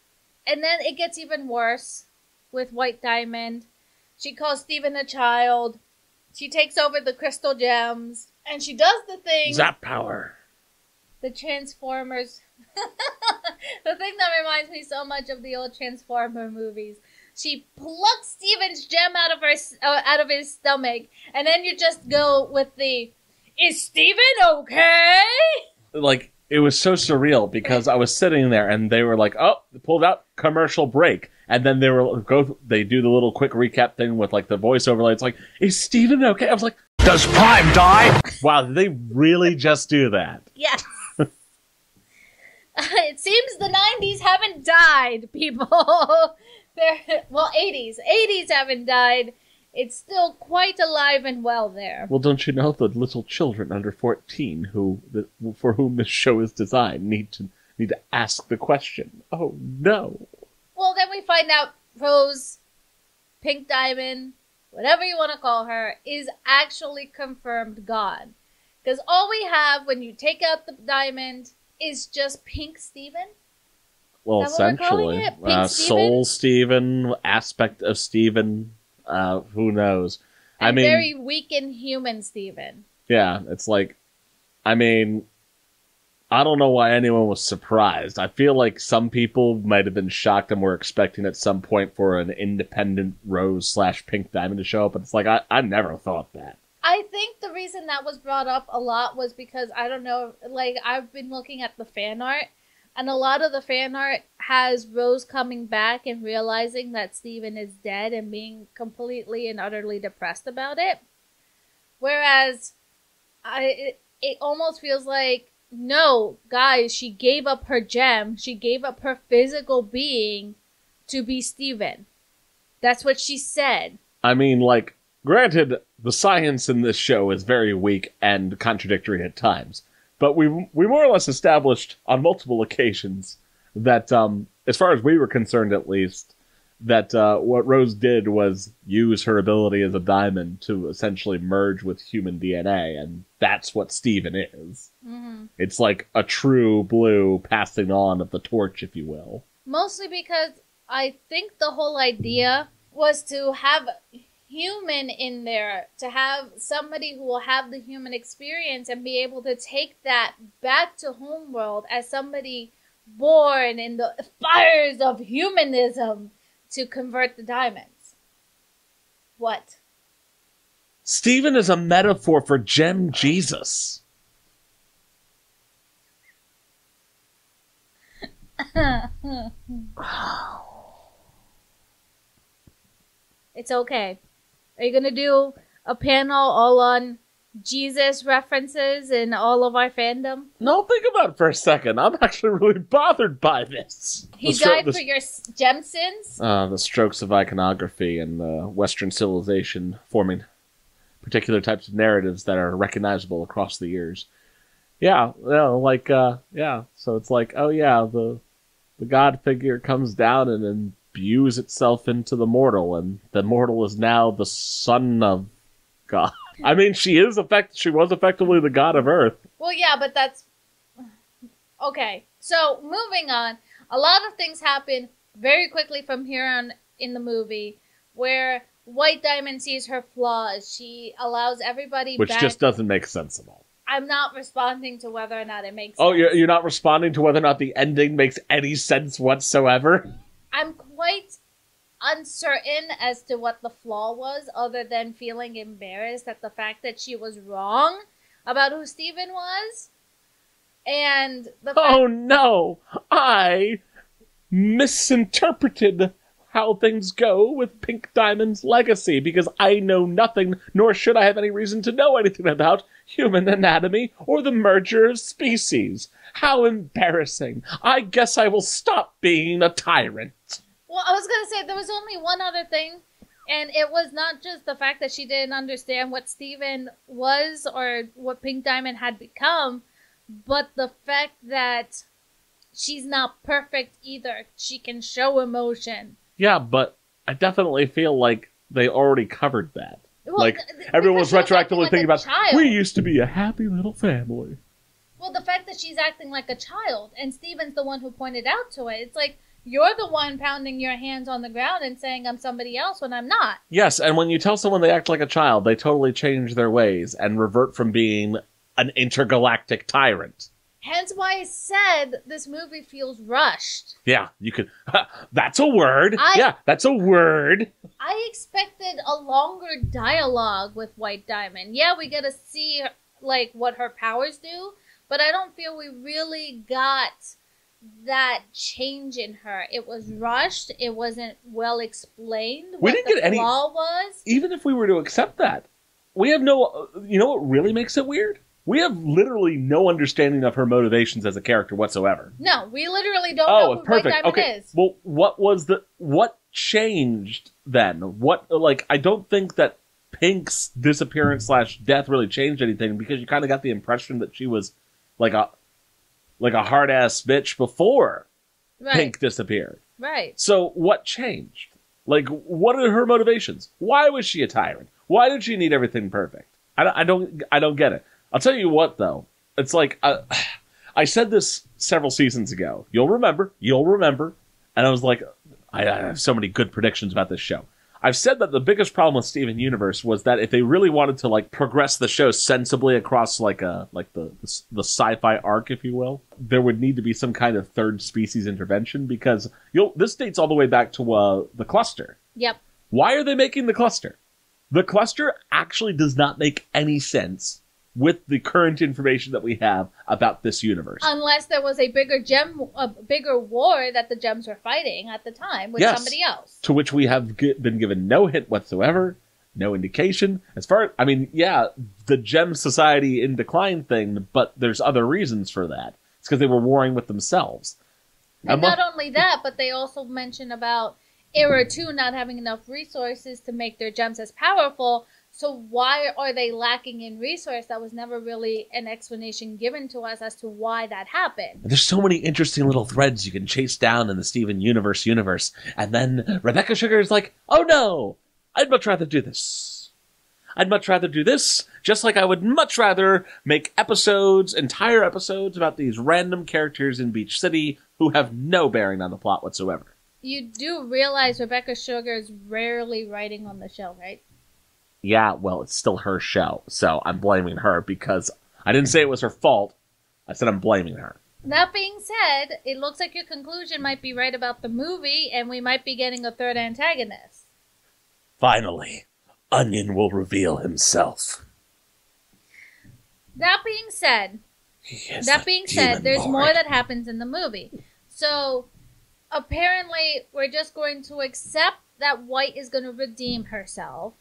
And then it gets even worse with White Diamond. She calls Steven a child. She takes over the crystal gems. And she does the thing. Zap power. The Transformers. The thing that reminds me so much of the old Transformer movies. She plucks Steven's gem out of his stomach. And then you just go with the, is Steven okay? Like, it was so surreal because I was sitting there and they were like, oh, pulled out commercial break. And then they do the little quick recap thing with like the voice overlay. It's like, is Steven okay? I was like, does Prime die? Wow, did they really just do that? Yes. It seems the 90s haven't died, people. 80s. 80s haven't died. It's still quite alive and well there. Well, don't you know the little children under 14 for whom this show is designed need to ask the question? Oh no. Well, then we find out Rose, Pink Diamond, whatever you want to call her, is actually confirmed gone. Because all we have when you take out the diamond is just Pink Steven. Well, essentially. Soul Steven, aspect of Steven, who knows? And very weak and human Steven. Yeah, it's like, I mean, I don't know why anyone was surprised. I feel like some people might have been shocked and were expecting at some point for an independent Rose / Pink Diamond to show up, but it's like, I never thought that. I think the reason that was brought up a lot was because, I don't know, like, I've been looking at the fan art, and a lot of the fan art has Rose coming back and realizing that Steven is dead and being completely and utterly depressed about it. Whereas, it almost feels like, no, guys, she gave up her gem. She gave up her physical being to be Steven. That's what she said. I mean, like, granted, the science in this show is very weak and contradictory at times. But we more or less established on multiple occasions that, as far as we were concerned at least, that what Rose did was use her ability as a diamond to essentially merge with human DNA, and that's what Steven is. Mm-hmm. It's like a true blue passing on of the torch, if you will. Mostly because I think the whole idea was to have human in there, to have somebody who will have the human experience and be able to take that back to homeworld as somebody born in the fires of humanism to convert the diamonds. What? Steven is a metaphor for Gem Jesus. It's okay. Are you going to do a panel all on Jesus references in all of our fandom? No, think about it for a second. I'm actually really bothered by this. He died for your gem sins? The strokes of iconography and Western civilization forming particular types of narratives that are recognizable across the years. Yeah, so it's like, oh yeah, the God figure comes down and imbues itself into the mortal, and the mortal is now the son of God. I mean, she was effectively the god of Earth. Well, yeah, but that's... Okay, so moving on. A lot of things happen very quickly from here on in the movie, where White Diamond sees her flaws. She allows everybody Which just doesn't make sense at all. I'm not responding to whether or not it makes sense. Oh, you're not responding to whether or not the ending makes any sense whatsoever? I'm quite uncertain as to what the flaw was, other than feeling embarrassed at the fact that she was wrong about who Steven was. And oh no! I misinterpreted how things go with Pink Diamond's legacy, because I know nothing, nor should I have any reason to know anything about human anatomy or the merger of species. How embarrassing. I guess I will stop being a tyrant. Well, I was going to say, there was only one other thing, and it was not just the fact that she didn't understand what Steven was or what Pink Diamond had become, but the fact that she's not perfect either. She can show emotion. Yeah, but I definitely feel like they already covered that. Well, like, everyone was retroactively thinking about, child. We used to be a happy little family. Well, the fact that she's acting like a child, and Steven's the one who pointed out to it, it's like, you're the one pounding your hands on the ground and saying I'm somebody else when I'm not. Yes, and when you tell someone they act like a child, they totally change their ways and revert from being an intergalactic tyrant. Hence why I said this movie feels rushed. Yeah, you could... that's a word! That's a word! I expected a longer dialogue with White Diamond. Yeah, we get to see, like, what her powers do, but I don't feel we really got that change in her. It was rushed. It wasn't well explained We didn't get any flaw was. Even if we were to accept that, we have no... You know what really makes it weird? We have literally no understanding of her motivations as a character whatsoever. No, we literally don't know who perfect. White Diamond is. Well, what changed then? I don't think that Pink's disappearance / death really changed anything, because you kind of got the impression that she was like a hard ass bitch before Pink disappeared. Right. So what changed? Like, what are her motivations? Why was she a tyrant? Why did she need everything perfect? I don't get it. I'll tell you what, though. It's like, I said this several seasons ago. You'll remember. And I was like, I have so many good predictions about this show. I've said that the biggest problem with Steven Universe was that if they really wanted to, like, progress the show sensibly across, the sci-fi arc, if you will, there would need to be some kind of third species intervention, because this dates all the way back to the cluster. Yep. Why are they making the cluster? The cluster actually does not make any sense with the current information that we have about this universe. Unless there was a bigger war that the gems were fighting at the time with somebody else. To which we have been given no hint whatsoever, no indication. The Gem Society in decline thing, but there's other reasons for that. It's because they were warring with themselves. And not only that, but they also mention about Era 2 not having enough resources to make their gems as powerful, So why are they lacking in resource? That was never really an explanation given to us as to why that happened. There's so many interesting little threads you can chase down in the Steven Universe. And then Rebecca Sugar is like, oh no, I'd much rather do this. I'd much rather do this, just like I would much rather make entire episodes about these random characters in Beach City who have no bearing on the plot whatsoever. You do realize Rebecca Sugar is rarely writing on the show, right? Yeah, well, it's still her show, so I'm blaming her because I didn't say it was her fault. I said I'm blaming her. That being said, it looks like your conclusion might be right about the movie, and we might be getting a third antagonist. Finally, Onion will reveal himself. That being said, there's more that happens in the movie. So, apparently, we're just going to accept that White is going to redeem herself.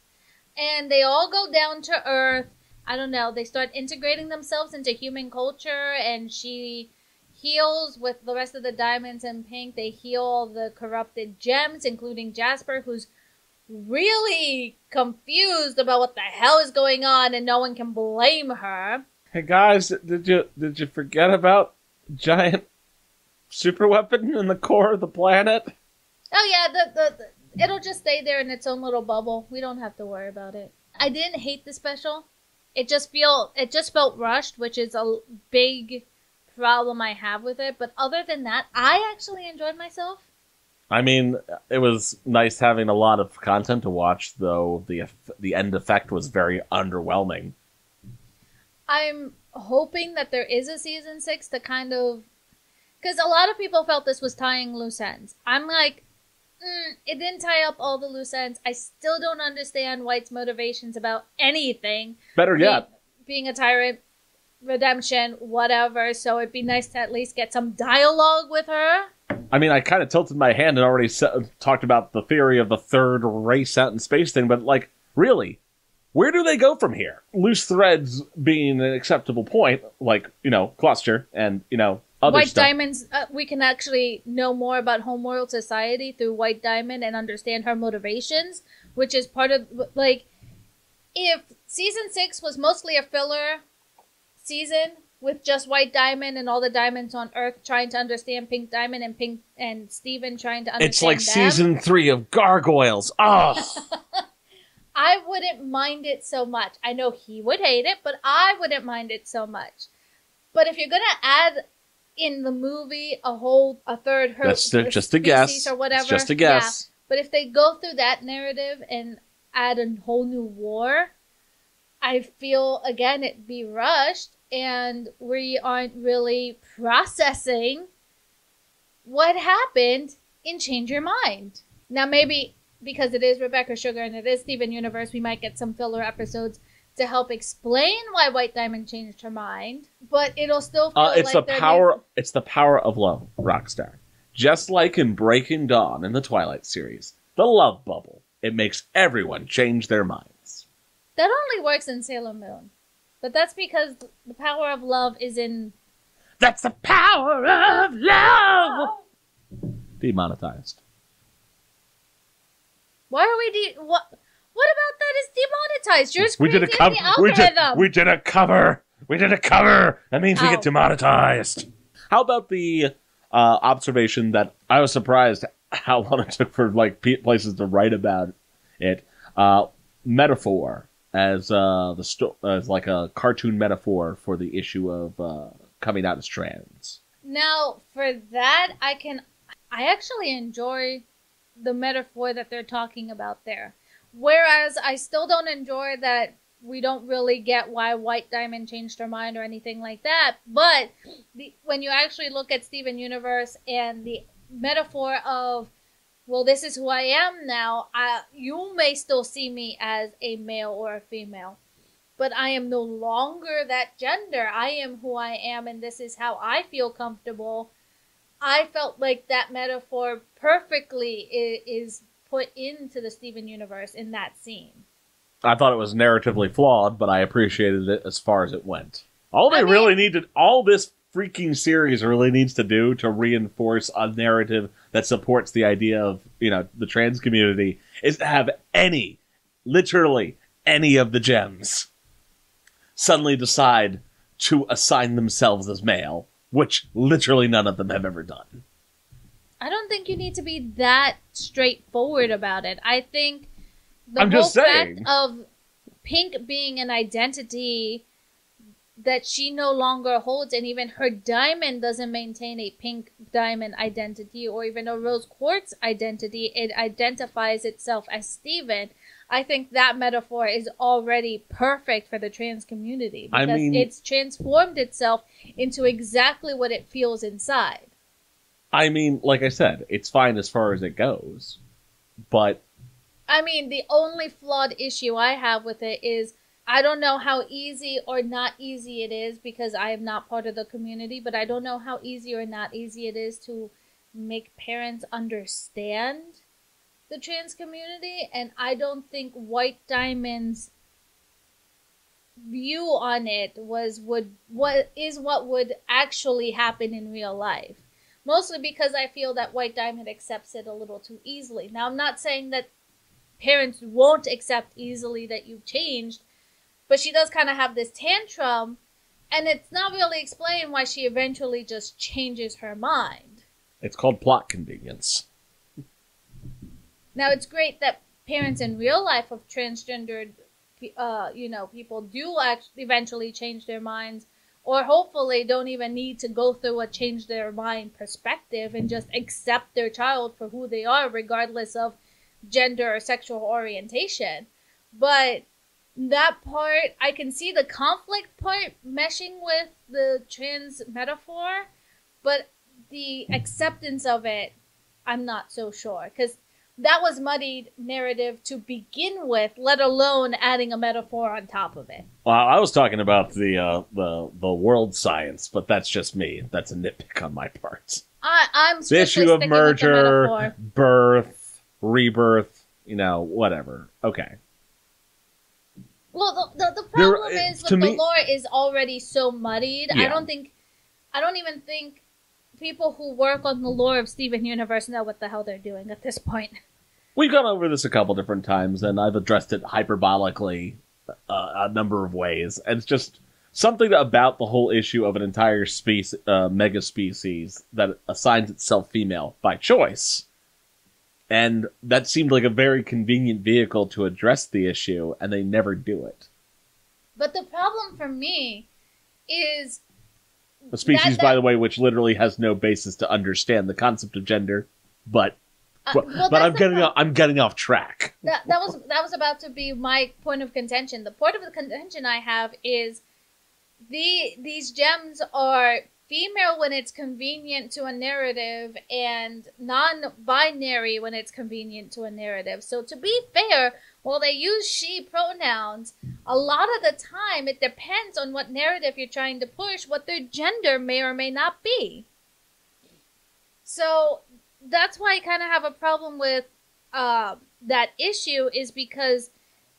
And they all go down to Earth. I don't know. They start integrating themselves into human culture. And she heals with the rest of the diamonds in pink. They heal all the corrupted gems, including Jasper, who's really confused about what the hell is going on. And no one can blame her. Hey guys, did you forget about giant super weapon in the core of the planet? Oh yeah, it'll just stay there in its own little bubble. We don't have to worry about it. I didn't hate the special. It just felt rushed, which is a big problem I have with it. But other than that, I actually enjoyed myself. I mean, it was nice having a lot of content to watch, though the end effect was very underwhelming. I'm hoping that there is a season 6 to kind of... Because a lot of people felt this was tying loose ends. I'm like, it didn't tie up all the loose ends. I still don't understand White's motivations about anything. Better yet. Being a tyrant, redemption, whatever. So it'd be nice to at least get some dialogue with her. I mean, I kind of tilted my hand and already talked about the theory of the third race out in space thing, but, like, really, where do they go from here? Loose threads being an acceptable point, like, cluster and, other White stuff. Diamond's, we can actually know more about Homeworld society through White Diamond and understand her motivations, which is part of, like, if season 6 was mostly a filler season with just White Diamond and all the diamonds on Earth trying to understand Pink Diamond and Steven trying to understand It's like them, season 3 of Gargoyles. Oh! I wouldn't mind it so much. I know he would hate it, but I wouldn't mind it so much. But if you're going to add in the movie a third just a guess or whatever, it's just a guess. Yeah. But if they go through that narrative and add a whole new war, I feel again it'd be rushed and we aren't really processing what happened in Change Your Mind. Now maybe because it is Rebecca Sugar and it is Steven Universe, we might get some filler episodes to help explain why White Diamond changed her mind, but it'll still feel it's the power of love, Rockstar. Just like in Breaking Dawn in the Twilight series, the love bubble, it makes everyone change their minds. That only works in Sailor Moon, but that's because the power of love is in... That's the power of love! Demonetized. Why are we what about that is demonetized? You're as crazy as the algorithm. We did a cover. That means we get demonetized. How about the observation that I was surprised how long it took for places to write about it? Metaphor as as like a cartoon metaphor for the issue of coming out as trans. Now, for that, I actually enjoy the metaphor that they're talking about there. Whereas I still don't enjoy that we don't really get why White Diamond changed her mind or anything like that. But when you actually look at Steven Universe and the metaphor of, well, this is who I am now, you may still see me as a male or a female. But I am no longer that gender. I am who I am, and this is how I feel comfortable. I felt like that metaphor perfectly is put into the Steven Universe in that scene. I thought it was narratively flawed, but I appreciated it as far as it went. All this freaking series really needs to do to reinforce a narrative that supports the idea of, the trans community is to have literally any of the gems suddenly decide to assign themselves as male, which literally none of them have ever done. I don't think you need to be that straightforward about it. I think I'm whole just saying. fact of Pink being an identity that she no longer holds, and even her diamond doesn't maintain a pink diamond identity or even a rose quartz identity. It identifies itself as Steven. I think that metaphor is already perfect for the trans community because it's transformed itself into exactly what it feels inside. I mean, like I said, it's fine as far as it goes, but... I mean, the only flawed issue I have with it is I don't know how easy or not easy it is because I am not part of the community, but I don't know how easy or not easy it is to make parents understand the trans community, and I don't think White Diamond's view on it what would actually happen in real life. Mostly because I feel that White Diamond accepts it a little too easily. Now, I'm not saying that parents won't accept easily that you've changed, but she does kind of have this tantrum, and it's not really explained why she eventually just changes her mind. It's called plot convenience. Now, it's great that parents in real life of transgendered, people do eventually change their minds, or hopefully don't even need to go through a change their mind perspective and just accept their child for who they are, regardless of gender or sexual orientation. But that part, I can see the conflict part meshing with the trans metaphor, but the acceptance of it, I'm not so sure. Because that was muddied narrative to begin with, let alone adding a metaphor on top of it. Well, I was talking about the world science, but that's just me. That's a nitpick on my part. I'm the issue of merger, birth, rebirth, whatever. Okay. Well, the problem is with the lore is already so muddied. Yeah. I don't even think people who work on the lore of Steven Universe know what the hell they're doing at this point. We've gone over this a couple different times, and I've addressed it hyperbolically a number of ways. And it's just something about the whole issue of an entire mega species that assigns itself female by choice. And that seemed like a very convenient vehicle to address the issue, and they never do it. But the problem for me is... A species, by the way, which literally has no basis to understand the concept of gender, but I'm getting off track. That was about to be my point of contention. The point of contention I have is these gems are female when it's convenient to a narrative and non-binary when it's convenient to a narrative. So to be fair, while they use she pronouns, a lot of the time it depends on what narrative you're trying to push, what their gender may or may not be. So that's why I kind of have a problem with that issue, is because,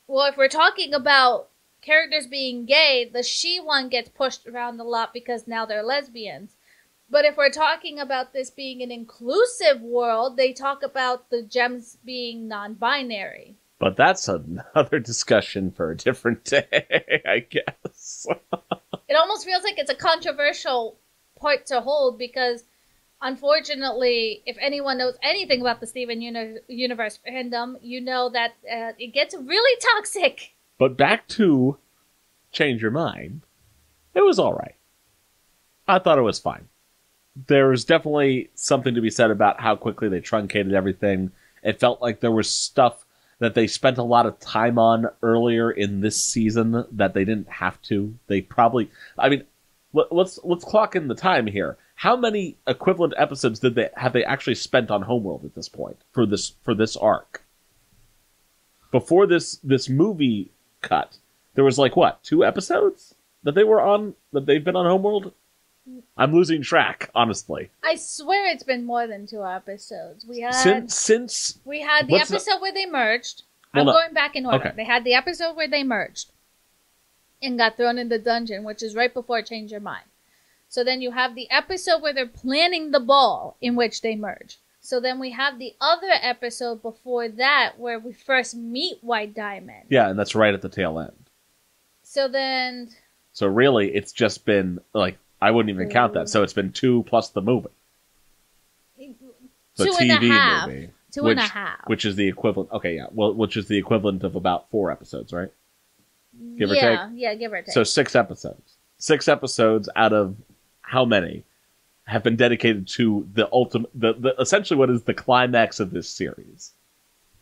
well, if we're talking about characters being gay, the she one gets pushed around a lot because now they're lesbians. But if we're talking about this being an inclusive world, they talk about the gems being non-binary. But that's another discussion for a different day, I guess. It almost feels like it's a controversial point to hold because, unfortunately, if anyone knows anything about the Steven Universe fandom, you know that it gets really toxic. But back to Change Your Mind, it was alright. I thought it was fine. There was definitely something to be said about how quickly they truncated everything. It felt like there was stuff that they spent a lot of time on earlier in this season that they didn't have to. They probably... I mean, let's clock in the time here. How many equivalent episodes have they actually spent on Homeworld at this point for this arc? Before this movie cut, there was 2 episodes that they've been on Homeworld? I'm losing track, honestly. I swear it's been more than 2 episodes. We had we had the episode where they merged. I'm going back in order. Okay. They had the episode where they merged and got thrown in the dungeon, which is right before Change Your Mind. So then you have the episode where they're planning the ball in which they merge. So then we have the other episode before that where we first meet White Diamond. Yeah, and that's right at the tail end. So then... So really, it's just been, like, I wouldn't even count that. So it's been 2 plus the movie. The 2.5 movie. 2.5. Which is the equivalent... Okay, yeah. Well, which is the equivalent of about 4 episodes, right? Give or take? Yeah, give or take. So 6 episodes. 6 episodes out of how many have been dedicated to the ultimate... The essentially what is the climax of this series.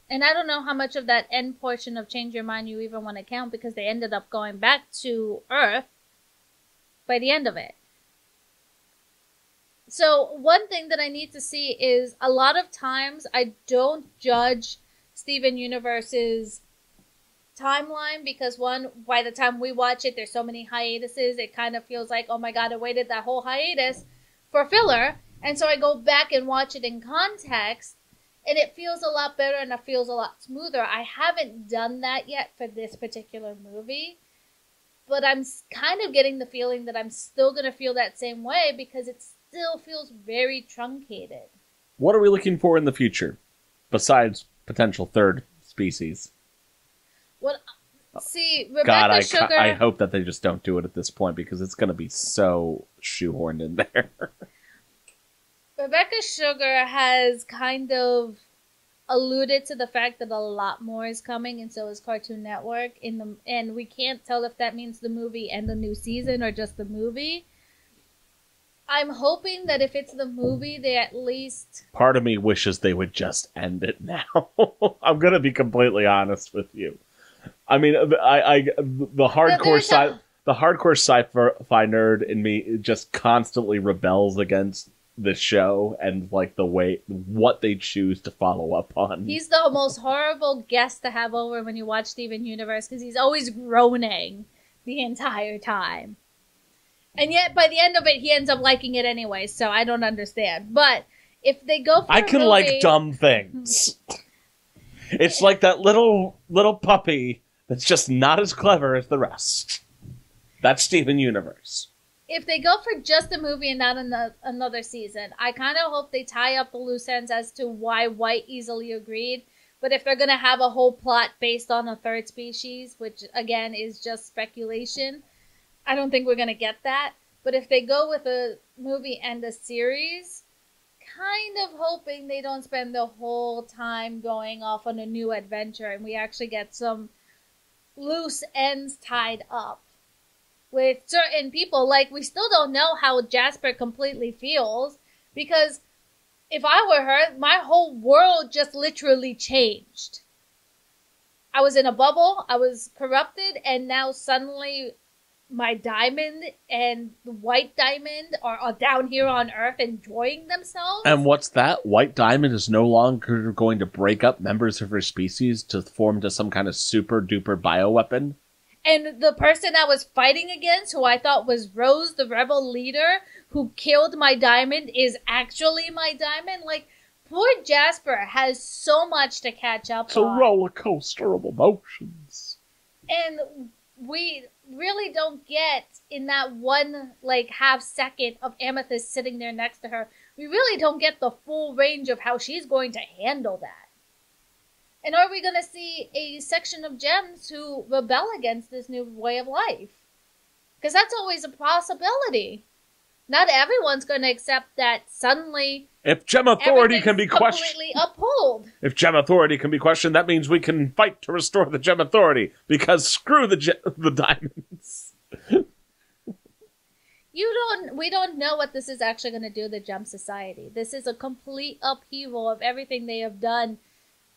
And I don't know how much of that end portion of Change Your Mind you even want to count, because they ended up going back to Earth by the end of it. So one thing that I need to see is a lot of times I don't judge Steven Universe's timeline because, one, by the time we watch it, there's so many hiatuses, it kind of feels like, oh my god, I waited that whole hiatus for filler. And so I go back and watch it in context, and it feels a lot better and it feels a lot smoother. I haven't done that yet for this particular movie, but I'm kind of getting the feeling that I'm still going to feel that same way because it still feels very truncated. What are we looking for in the future, besides potential third species? Well, see, Rebecca God, Sugar... I hope that they just don't do it at this point because it's going to be so shoehorned in there. Rebecca Sugar has kind of alluded to the fact that a lot more is coming, and so is Cartoon Network. And we can't tell if that means the movie and the new season or just the movie. I'm hoping that if it's the movie, they at least... Part of me wishes they would just end it now. I'm going to be completely honest with you. I mean, the hardcore sci-fi nerd in me just constantly rebels against the show and like what they choose to follow up on. He's the most horrible guest to have over when you watch Steven Universe because he's always groaning the entire time. And yet, by the end of it, he ends up liking it anyway, so I don't understand. But if they go for I can movie... like dumb things. It's like that little puppy that's just not as clever as the rest. That's Steven Universe. If they go for just a movie and not another season, I kind of hope they tie up the loose ends as to why White easily agreed. But if they're going to have a whole plot based on a third species, which, again, is just speculation... I don't think we're going to get that. But if they go with a movie and a series, kind of hoping they don't spend the whole time going off on a new adventure and we actually get some loose ends tied up with certain people. Like, we still don't know how Jasper completely feels, because if I were her, my whole world just literally changed. I was in a bubble, I was corrupted, and now suddenly... my Diamond and the White Diamond are down here on Earth enjoying themselves. And what's that? White Diamond is no longer going to break up members of her species to form into some kind of super duper bioweapon? And the person I was fighting against, who I thought was Rose, the rebel leader, who killed my Diamond, is actually my Diamond? Like, poor Jasper has so much to catch up on. It's a roller coaster of emotions. And we... really don't get in that one half second of Amethyst sitting there next to her, we really don't get the full range of how she's going to handle that. And are we going to see a section of Gems who rebel against this new way of life? Because that's always a possibility. Not everyone's going to accept that suddenly. If Gem Authority can be questioned, completely uphold. If Gem Authority can be questioned, that means we can fight to restore the Gem Authority. Because screw the diamonds. We don't know what this is actually going to do to the Gem Society. This is a complete upheaval of everything they have done.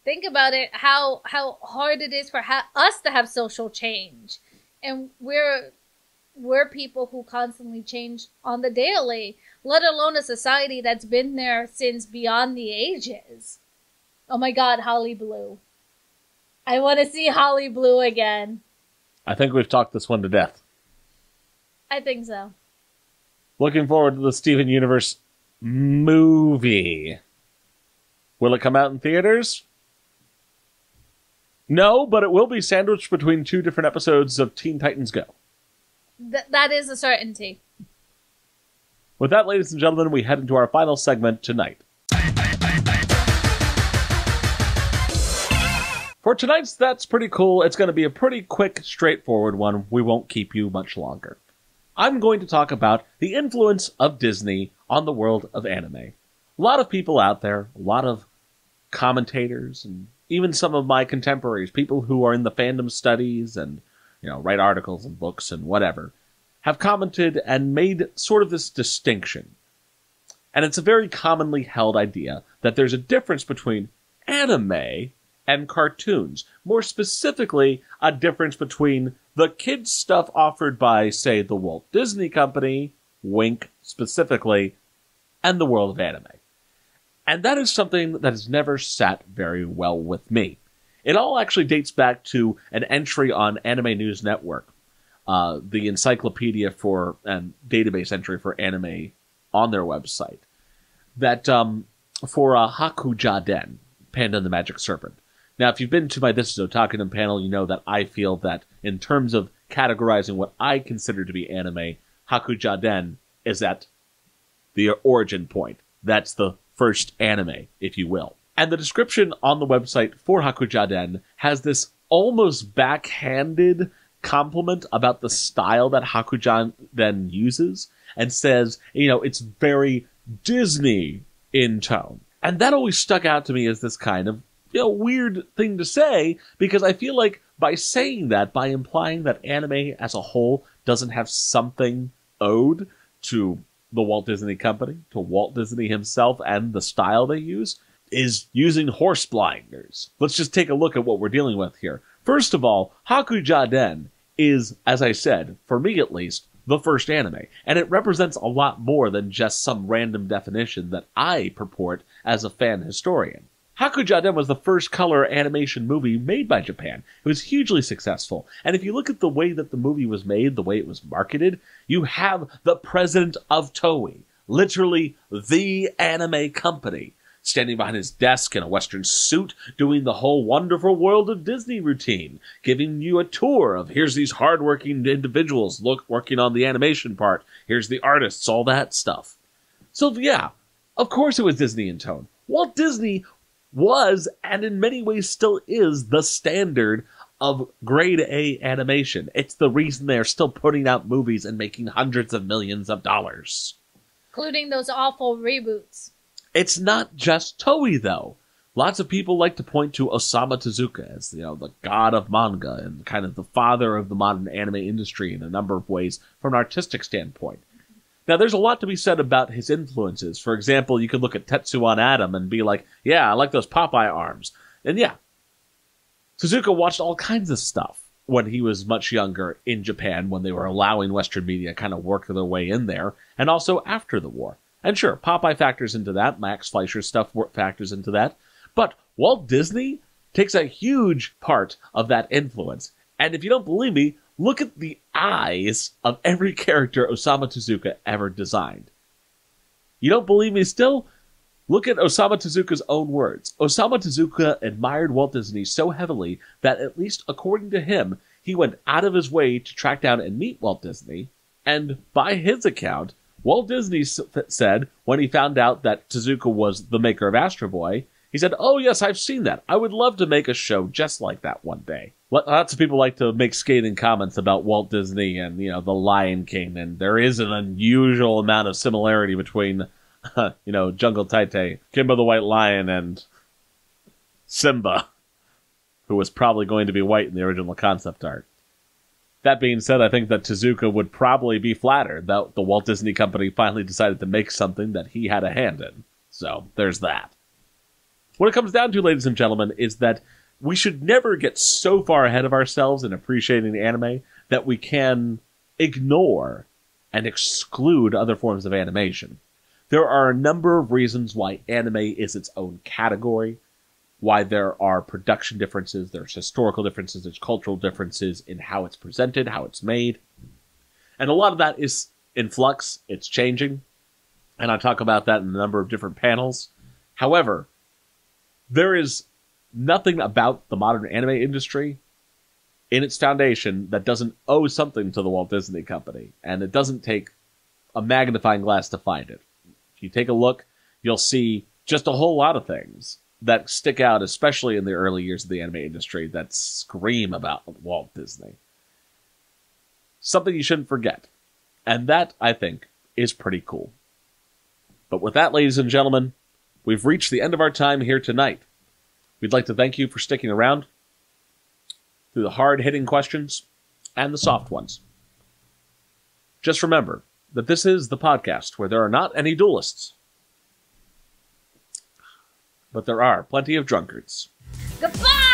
Think about it, how hard it is for us to have social change, and we're people who constantly change on the daily, let alone a society that's been there since beyond the ages. Oh my god, Holly Blue. I want to see Holly Blue again. I think we've talked this one to death. I think so. Looking forward to the Steven Universe movie. Will it come out in theaters? No, but it will be sandwiched between 2 different episodes of Teen Titans Go. That is a certainty. With that, ladies and gentlemen, we head into our final segment tonight. For tonight's That's Pretty Cool, it's going to be a pretty quick, straightforward one. We won't keep you much longer. I'm going to talk about the influence of Disney on the world of anime. A lot of people out there, a lot of commentators, and even some of my contemporaries, people who are in the fandom studies and, write articles and books and whatever, have commented and made sort of this distinction. And it's a very commonly held idea that there's a difference between anime and cartoons. More specifically, a difference between the kids' stuff offered by, say, the Walt Disney Company, wink specifically, and the world of anime. And that is something that has never sat very well with me. It all actually dates back to an entry on Anime News Network, the encyclopedia for and database entry for anime on their website, that for Hakuja-den, Panda and the Magic Serpent. Now, if you've been to my This Is Otakunin panel, you know that I feel that in terms of categorizing what I consider to be anime, Hakuja-den is at the origin point. That's the first anime, if you will. And the description on the website for Hakuja-den has this almost backhanded compliment about the style that Hakuja-den uses, and says, it's very Disney in tone. And that always stuck out to me as this kind of weird thing to say, because I feel like by saying that, by implying that anime as a whole doesn't have something owed to the Walt Disney Company, to Walt Disney himself and the style they use, is using horse blinders. Let's just take a look at what we're dealing with here. First of all, Hakuja-den is, as I said, for me at least, the first anime, and it represents a lot more than just some random definition that I purport as a fan historian. Hakuja-den was the first color animation movie made by Japan. It was hugely successful, and if you look at the way that the movie was made, the way it was marketed, you have the president of Toei, literally the anime company, standing behind his desk in a Western suit, doing the whole wonderful world of Disney routine, giving you a tour of here's these hardworking individuals working on the animation part, here's the artists, all that stuff. So yeah, of course it was Disney in tone. Walt Disney was, and in many ways still is, the standard of grade A animation. It's the reason they're still putting out movies and making hundreds of millions of dollars. Including those awful reboots. It's not just Toei, though. Lots of people like to point to Osamu Tezuka as, the god of manga and kind of the father of the modern anime industry in a number of ways from an artistic standpoint. Now, there's a lot to be said about his influences. For example, you could look at Tetsuwan Atom and be like, yeah, I like those Popeye arms. And yeah, Tezuka watched all kinds of stuff when he was much younger in Japan, when they were allowing Western media kind of work their way in there, and also after the war. And sure, Popeye factors into that, Max Fleischer's stuff factors into that, but Walt Disney takes a huge part of that influence. And if you don't believe me, look at the eyes of every character Osamu Tezuka ever designed. You don't believe me still? Look at Osamu Tezuka's own words. Osamu Tezuka admired Walt Disney so heavily that, at least according to him, he went out of his way to track down and meet Walt Disney. And by his account, Walt Disney said, when he found out that Tezuka was the maker of Astro Boy, he said, "Oh yes, I've seen that. I would love to make a show just like that one day." Lots of people like to make scathing comments about Walt Disney and, the Lion King, and there is an unusual amount of similarity between, Jungle Taite, Kimba the White Lion, and Simba, who was probably going to be white in the original concept art. That being said, I think that Tezuka would probably be flattered that the Walt Disney Company finally decided to make something that he had a hand in. So, there's that. What it comes down to, ladies and gentlemen, is that we should never get so far ahead of ourselves in appreciating anime that we can ignore and exclude other forms of animation. There are a number of reasons why anime is its own category, why there are production differences, there's historical differences, there's cultural differences in how it's presented, how it's made. And a lot of that is in flux, it's changing, and I talk about that in a number of different panels. However, there is nothing about the modern anime industry in its foundation that doesn't owe something to the Walt Disney Company, and it doesn't take a magnifying glass to find it. If you take a look, you'll see just a whole lot of things that stick out, especially in the early years of the anime industry, that scream about Walt Disney. Something you shouldn't forget. And that, I think, is pretty cool. But with that, ladies and gentlemen, we've reached the end of our time here tonight. We'd like to thank you for sticking around through the hard-hitting questions and the soft ones. Just remember that this is the podcast where there are not any duelists, but there are plenty of drunkards. Goodbye!